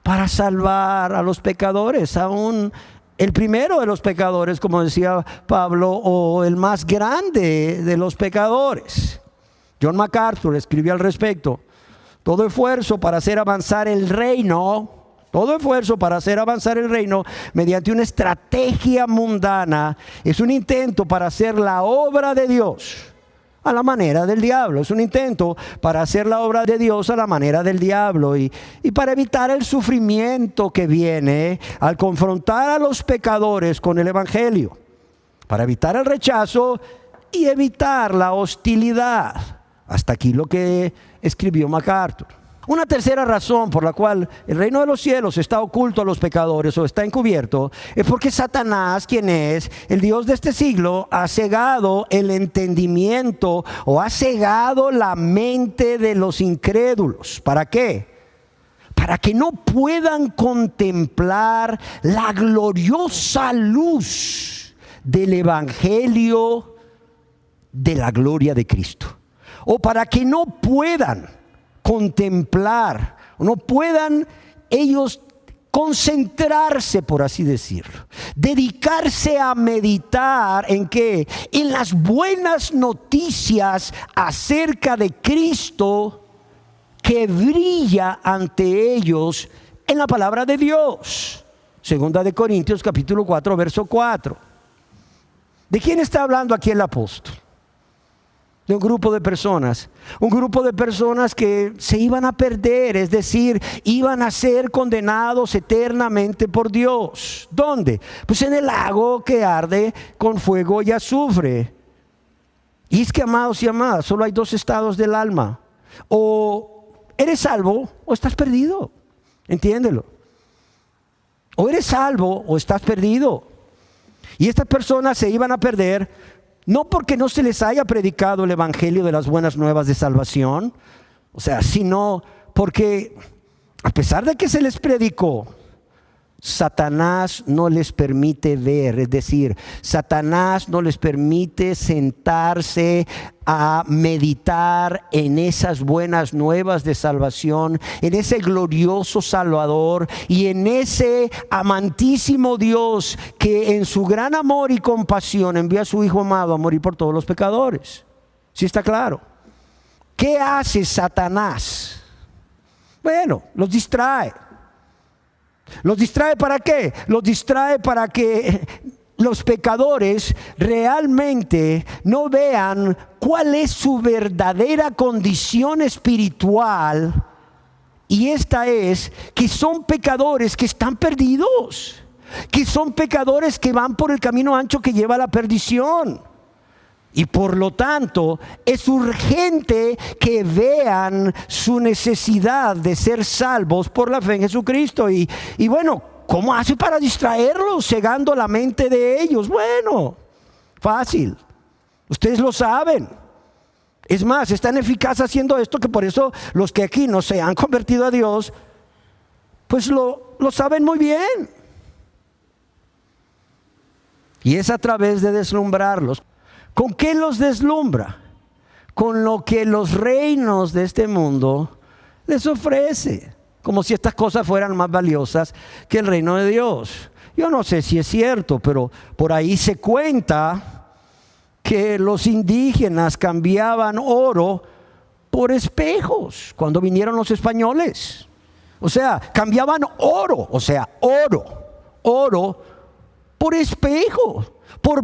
Para salvar a los pecadores, aún el primero de los pecadores, como decía Pablo, o el más grande de los pecadores. John MacArthur escribió al respecto: todo esfuerzo para hacer avanzar el reino mediante una estrategia mundana es un intento para hacer la obra de Dios a la manera del diablo. Es un intento para hacer la obra de Dios a la manera del diablo y para evitar el sufrimiento que viene al confrontar a los pecadores con el evangelio, para evitar el rechazo y evitar la hostilidad. Hasta aquí lo que escribió MacArthur. Una tercera razón por la cual el reino de los cielos está oculto a los pecadores o está encubierto es porque Satanás, quien es el Dios de este siglo, ha cegado el entendimiento o ha cegado la mente de los incrédulos. ¿Para qué? Para que no puedan contemplar la gloriosa luz del evangelio de la gloria de Cristo. O para que no puedan contemplar, no puedan ellos concentrarse, por así decirlo, dedicarse a meditar ¿en qué? En las buenas noticias acerca de Cristo que brilla ante ellos en la palabra de Dios. Segunda de Corintios capítulo 4 verso 4. ¿De quién está hablando aquí el apóstol? De un grupo de personas que se iban a perder, es decir, iban a ser condenados eternamente por Dios. ¿Dónde? Pues en el lago que arde con fuego y azufre. Y es que, amados y amadas, solo hay dos estados del alma: o eres salvo o estás perdido. Entiéndelo. O eres salvo o estás perdido. Y estas personas se iban a perder no porque no se les haya predicado el evangelio de las buenas nuevas de salvación, sino porque a pesar de que se les predicó, Satanás no les permite ver, es decir, Satanás no les permite sentarse a meditar en esas buenas nuevas de salvación, en ese glorioso Salvador y en ese amantísimo Dios que en su gran amor y compasión envía a su Hijo amado a morir por todos los pecadores. ¿Sí está claro? ¿Qué hace Satanás? Bueno, los distrae. ¿Los distrae para qué? Los distrae para que los pecadores realmente no vean cuál es su verdadera condición espiritual. Y esta es que son pecadores que están perdidos, que son pecadores que van por el camino ancho que lleva a la perdición. Y por lo tanto es urgente que vean su necesidad de ser salvos por la fe en Jesucristo. Y bueno, ¿cómo hace para distraerlos, cegando la mente de ellos? Bueno, fácil. Ustedes lo saben. Es más, es tan eficaz haciendo esto que por eso los que aquí no se han convertido a Dios, pues lo saben muy bien. Y es a través de deslumbrarlos. ¿Con qué los deslumbra? Con lo que los reinos de este mundo les ofrece, como si estas cosas fueran más valiosas que el reino de Dios. Yo no sé si es cierto, pero por ahí se cuenta que los indígenas cambiaban oro por espejos cuando vinieron los españoles. Cambiaban oro por espejos, por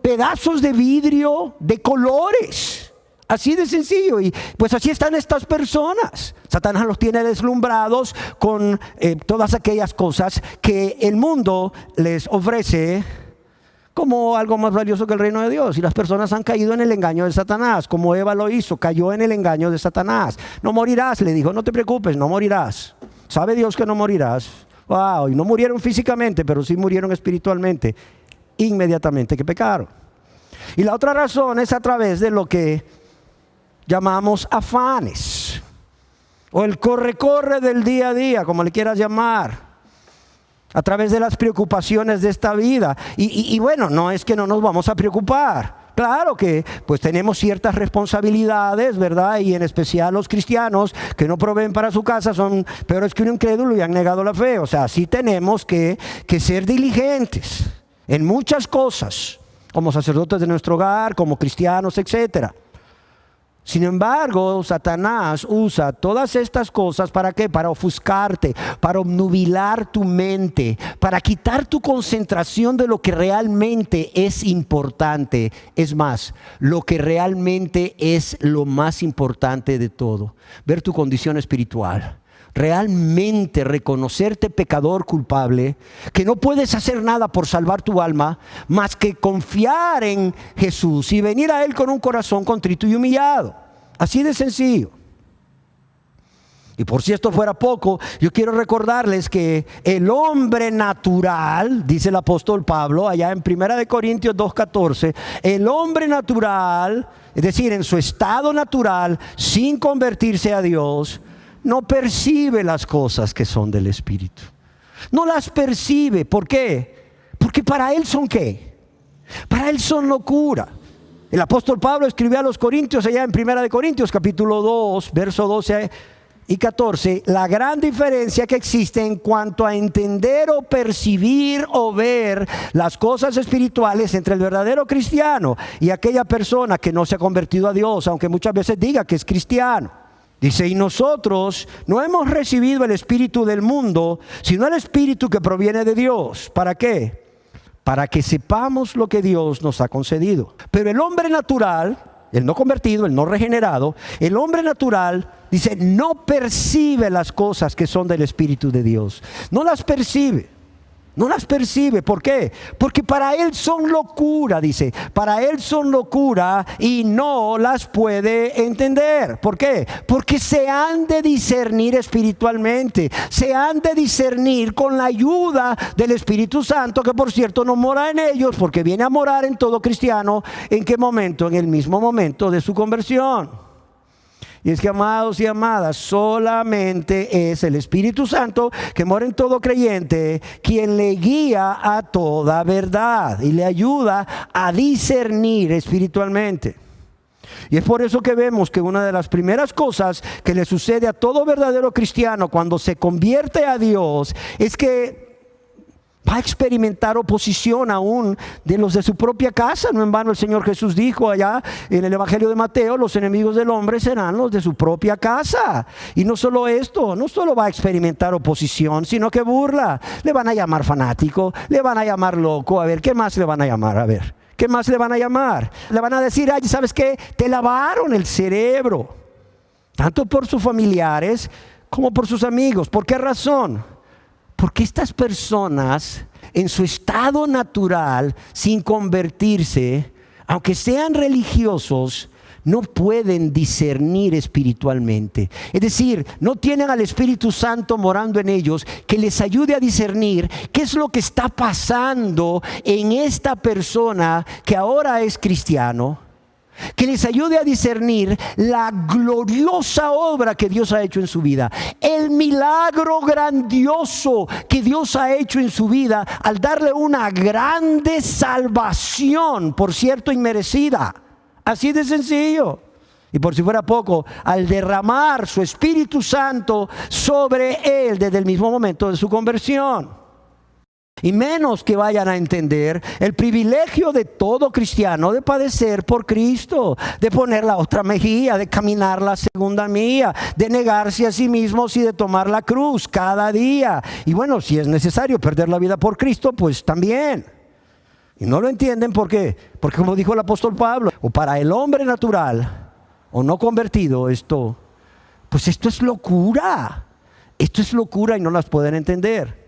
pedazos de vidrio de colores. Así de sencillo. Y pues así están estas personas. Satanás los tiene deslumbrados con todas aquellas cosas que el mundo les ofrece como algo más valioso que el reino de Dios. Y las personas han caído en el engaño de Satanás, como Eva lo hizo, cayó en el engaño de Satanás. No morirás, le dijo, no te preocupes, no morirás. Sabe Dios que no morirás. Wow, y no murieron físicamente, pero sí murieron espiritualmente. Inmediatamente que pecaron. Y la otra razón es a través de lo que llamamos afanes, o el corre del día a día, como le quieras llamar, a través de las preocupaciones de esta vida. Y bueno, no es que no nos vamos a preocupar. Claro que pues tenemos ciertas responsabilidades, ¿verdad? Y en especial los cristianos que no proveen para su casa son peores que un incrédulo y han negado la fe. Sí tenemos que ser diligentes en muchas cosas, como sacerdotes de nuestro hogar, como cristianos, etcétera. Sin embargo, Satanás usa todas estas cosas ¿para qué? Para ofuscarte, para obnubilar tu mente, para quitar tu concentración de lo que realmente es importante. Es más, lo que realmente es lo más importante de todo. Ver tu condición espiritual. Realmente reconocerte pecador culpable, que no puedes hacer nada por salvar tu alma, más que confiar en Jesús y venir a Él con un corazón contrito y humillado. Así de sencillo. Y por si esto fuera poco, yo quiero recordarles que el hombre natural, dice el apóstol Pablo allá en 1 Corintios 2:14, el hombre natural, es decir, en su estado natural, sin convertirse a Dios, no percibe las cosas que son del Espíritu. No las percibe. ¿Por qué? Porque para él son ¿qué? Para él son locura. El apóstol Pablo escribió a los Corintios allá en 1 Corintios capítulo 2, verso 12 y 14, la gran diferencia que existe en cuanto a entender o percibir o ver las cosas espirituales entre el verdadero cristiano y aquella persona que no se ha convertido a Dios, aunque muchas veces diga que es cristiano. Dice, y nosotros no hemos recibido el espíritu del mundo, sino el espíritu que proviene de Dios. ¿Para qué? Para que sepamos lo que Dios nos ha concedido. Pero el hombre natural, el no convertido, el no regenerado, el hombre natural, dice, no percibe las cosas que son del espíritu de Dios. No las percibe. No las percibe. ¿Por qué? Porque para él son locura, dice. Para él son locura y no las puede entender. ¿Por qué? Porque se han de discernir espiritualmente. Se han de discernir con la ayuda del Espíritu Santo, que por cierto no mora en ellos, porque viene a morar en todo cristiano. ¿En qué momento? En el mismo momento de su conversión. Y es que, amados y amadas, solamente es el Espíritu Santo que mora en todo creyente quien le guía a toda verdad y le ayuda a discernir espiritualmente. Y es por eso que vemos que una de las primeras cosas que le sucede a todo verdadero cristiano cuando se convierte a Dios es que va a experimentar oposición aún de los de su propia casa. No en vano el Señor Jesús dijo allá en el Evangelio de Mateo, los enemigos del hombre serán los de su propia casa. Y no solo esto, no solo va a experimentar oposición, sino que burla. Le van a llamar fanático, le van a llamar loco. A ver, ¿qué más le van a llamar? A ver, ¿qué más le van a llamar? Le van a decir, ay, ¿sabes qué? Te lavaron el cerebro. Tanto por sus familiares como por sus amigos. ¿Por qué razón? Porque estas personas en su estado natural, sin convertirse, aunque sean religiosos, no pueden discernir espiritualmente. Es decir, no tienen al Espíritu Santo morando en ellos que les ayude a discernir qué es lo que está pasando en esta persona que ahora es cristiano, que les ayude a discernir la gloriosa obra que Dios ha hecho en su vida, el milagro grandioso que Dios ha hecho en su vida al darle una grande salvación, por cierto inmerecida, así de sencillo. Y por si fuera poco, al derramar su Espíritu Santo sobre él desde el mismo momento de su conversión. Y menos que vayan a entender el privilegio de todo cristiano de padecer por Cristo, de poner la otra mejilla, de caminar la segunda milla, de negarse a sí mismos y de tomar la cruz cada día. Y bueno, si es necesario perder la vida por Cristo, pues también. Y no lo entienden, ¿por qué? Porque como dijo el apóstol Pablo, o para el hombre natural o no convertido, esto es locura. Esto es locura y no las pueden entender.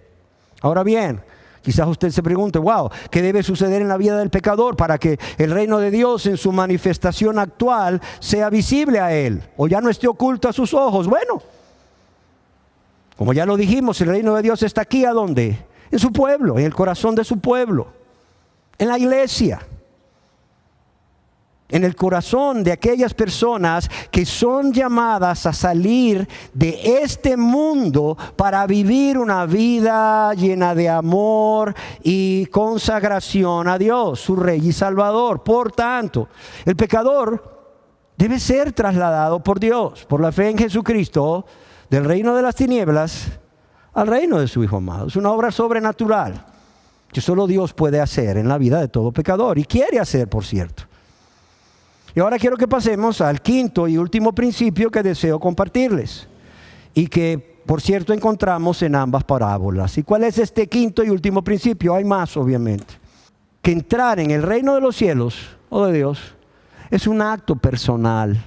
Ahora bien, quizás usted se pregunte, wow, ¿qué debe suceder en la vida del pecador para que el reino de Dios en su manifestación actual sea visible a él? O ya no esté oculto a sus ojos. Bueno, como ya lo dijimos, el reino de Dios está aquí, ¿a dónde? En su pueblo, en el corazón de su pueblo, en la iglesia. En el corazón de aquellas personas que son llamadas a salir de este mundo para vivir una vida llena de amor y consagración a Dios, su Rey y Salvador. Por tanto, el pecador debe ser trasladado por Dios, por la fe en Jesucristo, del reino de las tinieblas al reino de su Hijo amado. Es una obra sobrenatural que solo Dios puede hacer en la vida de todo pecador y quiere hacer, por cierto. Y ahora quiero que pasemos al quinto y último principio que deseo compartirles. Y que, por cierto, encontramos en ambas parábolas. ¿Y cuál es este quinto y último principio? Hay más, obviamente. Que entrar en el reino de los cielos, o de Dios, es un acto personal.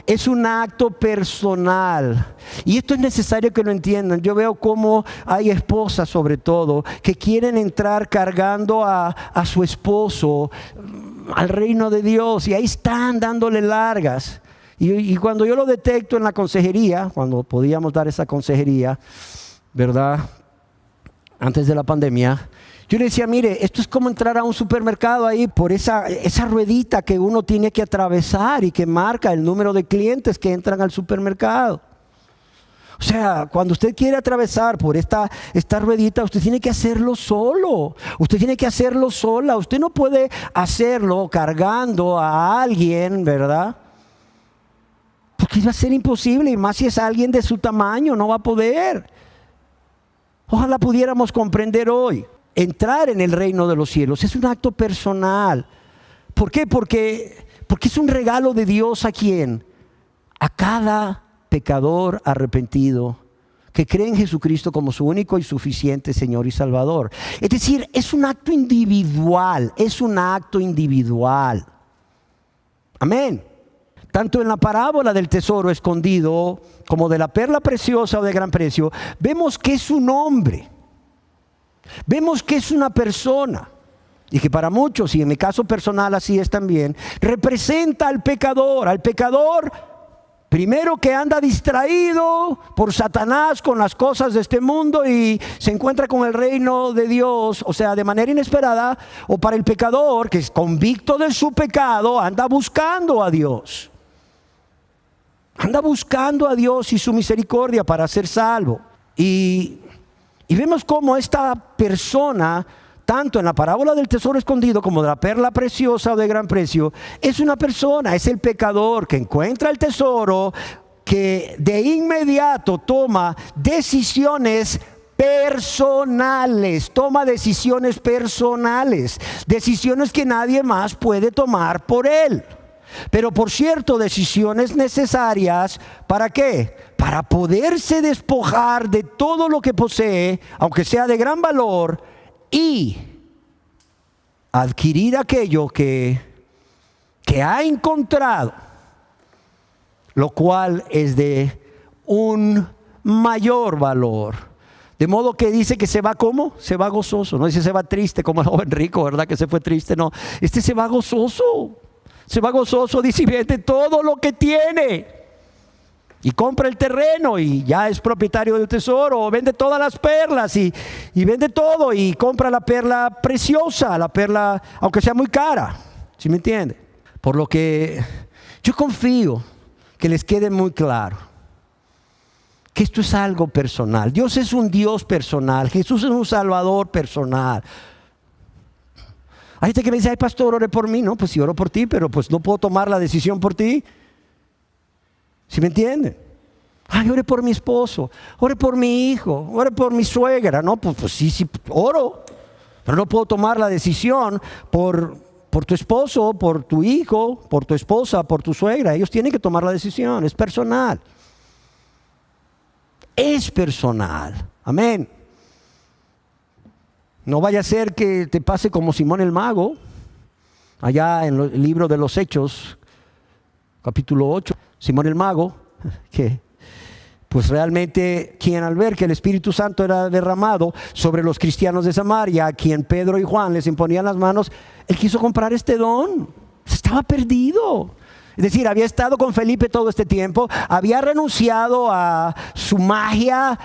Es un acto personal. Y esto es necesario que lo entiendan. Yo veo cómo hay esposas, sobre todo, que quieren entrar cargando a su esposo al reino de Dios. Y ahí están dándole largas. Y cuando yo lo detecto en la consejería, cuando podíamos dar esa consejería, ¿verdad? Antes de la pandemia, yo le decía, mire, esto es como entrar a un supermercado ahí por esa ruedita que uno tiene que atravesar y que marca el número de clientes que entran al supermercado. O sea, cuando usted quiere atravesar por esta ruedita, usted tiene que hacerlo solo. Usted tiene que hacerlo sola. Usted no puede hacerlo cargando a alguien, ¿verdad? Porque va a ser imposible, y más si es alguien de su tamaño, no va a poder. Ojalá pudiéramos comprender hoy. Entrar en el reino de los cielos es un acto personal. ¿Por qué? Porque es un regalo de Dios ¿a quién? A cada pecador arrepentido que cree en Jesucristo como su único y suficiente Señor y Salvador. Es decir, es un acto individual, es un acto individual. Amén. Tanto en la parábola del tesoro escondido como de la perla preciosa o de gran precio, vemos que es un hombre. Vemos que es una persona, y que para muchos, y en mi caso personal así es también, representa al pecador primero que anda distraído por Satanás con las cosas de este mundo y se encuentra con el reino de Dios, o sea, de manera inesperada, o para el pecador que es convicto de su pecado, anda buscando a Dios. Anda buscando a Dios y su misericordia para ser salvo. Y vemos cómo esta persona, tanto en la parábola del tesoro escondido como de la perla preciosa o de gran precio, es una persona, es el pecador que encuentra el tesoro, que de inmediato toma decisiones personales, decisiones que nadie más puede tomar por él. Pero por cierto, decisiones necesarias, ¿para qué? Para poderse despojar de todo lo que posee, aunque sea de gran valor, y adquirir aquello que ha encontrado, lo cual es de un mayor valor. De modo que dice que se va ¿cómo? Se va gozoso, no dice se va triste como el joven rico, ¿verdad? Que se fue triste, no. Se va gozoso. Se va gozoso, dice, y vende todo lo que tiene. Y compra el terreno y ya es propietario del tesoro. O vende todas las perlas y vende todo y compra la perla preciosa, la perla, aunque sea muy cara. ¿Sí me entiende? Por lo que yo confío que les quede muy claro que esto es algo personal. Dios es un Dios personal. Jesús es un Salvador personal. Hay gente que me dice, ay pastor, ore por mí. No, pues sí oro por ti, pero pues no puedo tomar la decisión por ti. ¿Sí me entienden? Ay, ore por mi esposo, ore por mi hijo, ore por mi suegra. No, pues sí, oro, pero no puedo tomar la decisión por tu esposo, por tu hijo, por tu esposa, por tu suegra. Ellos tienen que tomar la decisión, es personal. Es personal, amén. No vaya a ser que te pase como Simón el Mago, allá en el libro de los Hechos, capítulo 8. Simón el Mago, que pues realmente quien al ver que el Espíritu Santo era derramado sobre los cristianos de Samaria, a quien Pedro y Juan les imponían las manos, él quiso comprar este don. Estaba perdido. Es decir, había estado con Felipe todo este tiempo, había renunciado a su magia,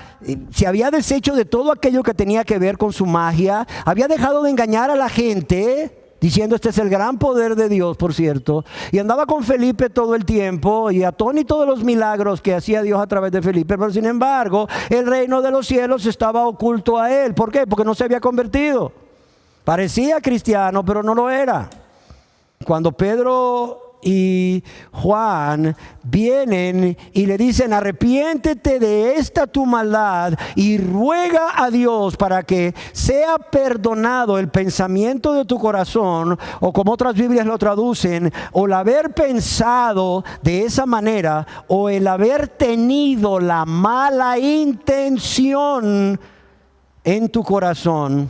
se había deshecho de todo aquello que tenía que ver con su magia, había dejado de engañar a la gente, diciendo este es el gran poder de Dios, por cierto, y andaba con Felipe todo el tiempo y atónito de los milagros que hacía Dios a través de Felipe, pero sin embargo el reino de los cielos estaba oculto a él. ¿Por qué? Porque no se había convertido. Parecía cristiano, pero no lo era. Cuando Pedro y Juan vienen y le dicen: arrepiéntete de esta tu maldad y ruega a Dios para que sea perdonado el pensamiento de tu corazón, o como otras Biblias lo traducen, o el haber pensado de esa manera, o el haber tenido la mala intención en tu corazón.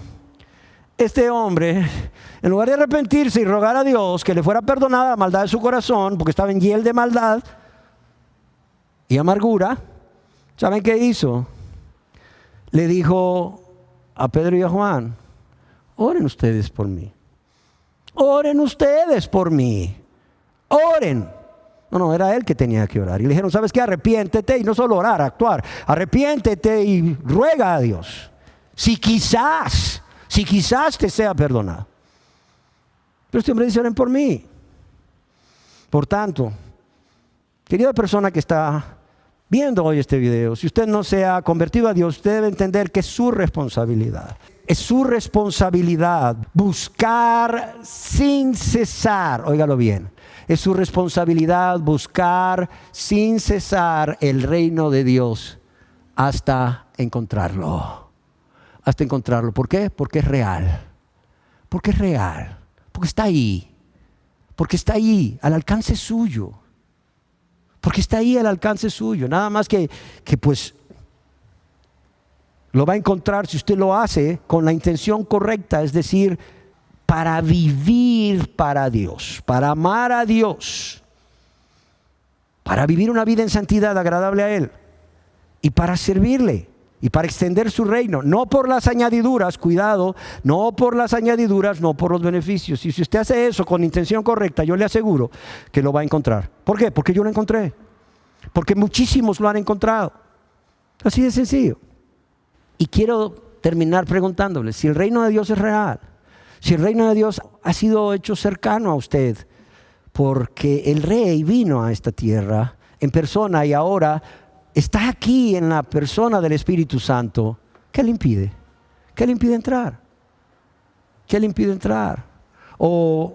Este hombre, en lugar de arrepentirse y rogar a Dios que le fuera perdonada la maldad de su corazón, porque estaba en hiel de maldad y amargura, ¿saben qué hizo? Le dijo a Pedro y a Juan: oren ustedes por mí. Oren ustedes por mí. Oren. No, era él que tenía que orar. Y le dijeron: ¿sabes qué? Arrepiéntete, y no solo orar, actuar. Arrepiéntete y ruega a Dios. Si quizás te sea perdonado. Pero este hombre dice: oren por mí. Por tanto, querida persona que está viendo hoy este video, si usted no se ha convertido a Dios, usted debe entender que es su responsabilidad. Es su responsabilidad buscar sin cesar, óigalo bien, es su responsabilidad buscar sin cesar el reino de Dios hasta encontrarlo. Hasta encontrarlo. ¿Por qué? Porque es real. Porque es real. Porque está ahí. Porque está ahí, al alcance suyo. Porque está ahí al alcance suyo. Nada más que pues lo va a encontrar si usted lo hace con la intención correcta, es decir, para vivir para Dios, para amar a Dios, para vivir una vida en santidad agradable a Él y para servirle. Y para extender su reino, no por las añadiduras, cuidado, no por las añadiduras, no por los beneficios. Y si usted hace eso con intención correcta, yo le aseguro que lo va a encontrar. ¿Por qué? Porque yo lo encontré. Porque muchísimos lo han encontrado. Así de sencillo. Y quiero terminar preguntándoles: si el reino de Dios es real, si el reino de Dios ha sido hecho cercano a usted, porque el Rey vino a esta tierra en persona y ahora está aquí en la persona del Espíritu Santo, ¿qué le impide? ¿Qué le impide entrar? ¿Qué le impide entrar? ¿O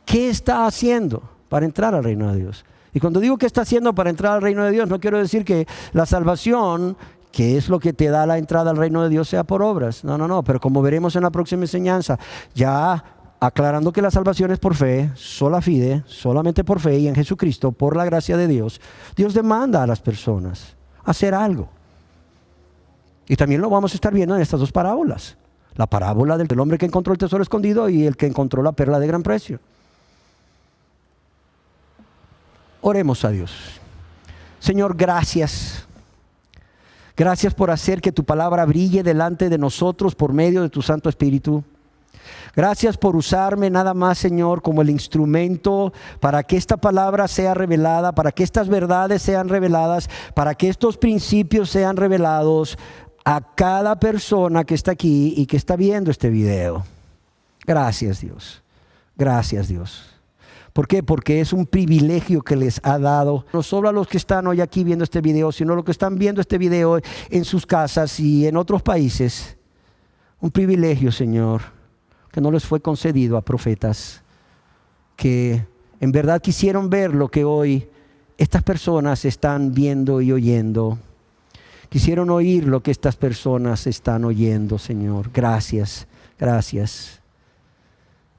qué está haciendo para entrar al reino de Dios? Y cuando digo qué está haciendo para entrar al reino de Dios, no quiero decir que la salvación, que es lo que te da la entrada al reino de Dios, sea por obras. No, pero como veremos en la próxima enseñanza, ya aclarando que la salvación es por fe, sola fide, solamente por fe y en Jesucristo, por la gracia de Dios, Dios demanda a las personas hacer algo. Y también lo vamos a estar viendo en estas dos parábolas. La parábola del hombre que encontró el tesoro escondido y el que encontró la perla de gran precio. Oremos a Dios. Señor, gracias. Gracias por hacer que tu palabra brille delante de nosotros por medio de tu Santo Espíritu. Gracias por usarme nada más, Señor, como el instrumento para que esta palabra sea revelada, para que estas verdades sean reveladas, para que estos principios sean revelados a cada persona que está aquí y que está viendo este video. Gracias, Dios. Gracias, Dios. ¿Por qué? Porque es un privilegio que les ha dado, no solo a los que están hoy aquí viendo este video, sino a los que están viendo este video en sus casas y en otros países. Un privilegio, Señor, que no les fue concedido a profetas que en verdad quisieron ver lo que hoy estas personas están viendo y oyendo. Quisieron oír lo que estas personas están oyendo, Señor. Gracias, gracias.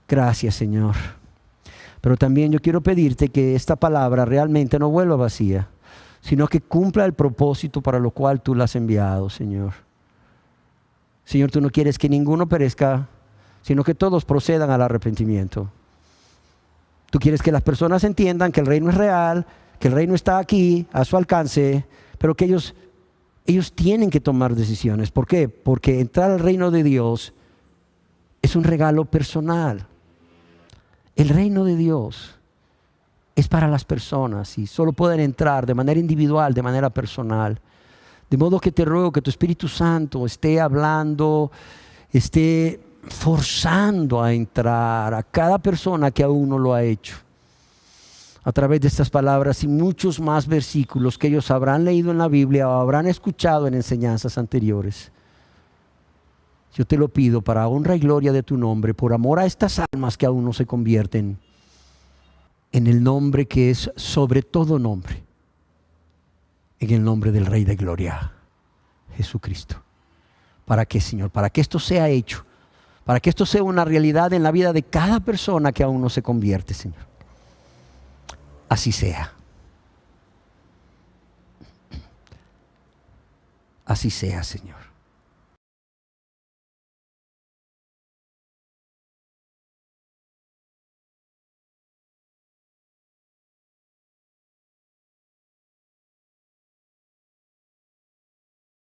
Gracias, Señor. Pero también yo quiero pedirte que esta palabra realmente no vuelva vacía, sino que cumpla el propósito para lo cual tú la has enviado, Señor. Señor, tú no quieres que ninguno perezca, sino que todos procedan al arrepentimiento. Tú quieres que las personas entiendan que el reino es real, que el reino está aquí, a su alcance, pero que ellos tienen que tomar decisiones. ¿Por qué? Porque entrar al reino de Dios es un regalo personal. El reino de Dios es para las personas y solo pueden entrar de manera individual, de manera personal. De modo que te ruego que tu Espíritu Santo esté hablando, esté forzando a entrar a cada persona que aún no lo ha hecho, a través de estas palabras y muchos más versículos que ellos habrán leído en la Biblia o habrán escuchado en enseñanzas anteriores. Yo te lo pido para honra y gloria de tu nombre, por amor a estas almas que aún no se convierten, en el nombre que es sobre todo nombre, en el nombre del Rey de Gloria, Jesucristo. ¿Para qué, Señor? Para que esto sea hecho, para que esto sea una realidad en la vida de cada persona que aún no se convierte, Señor. Así sea. Así sea, Señor.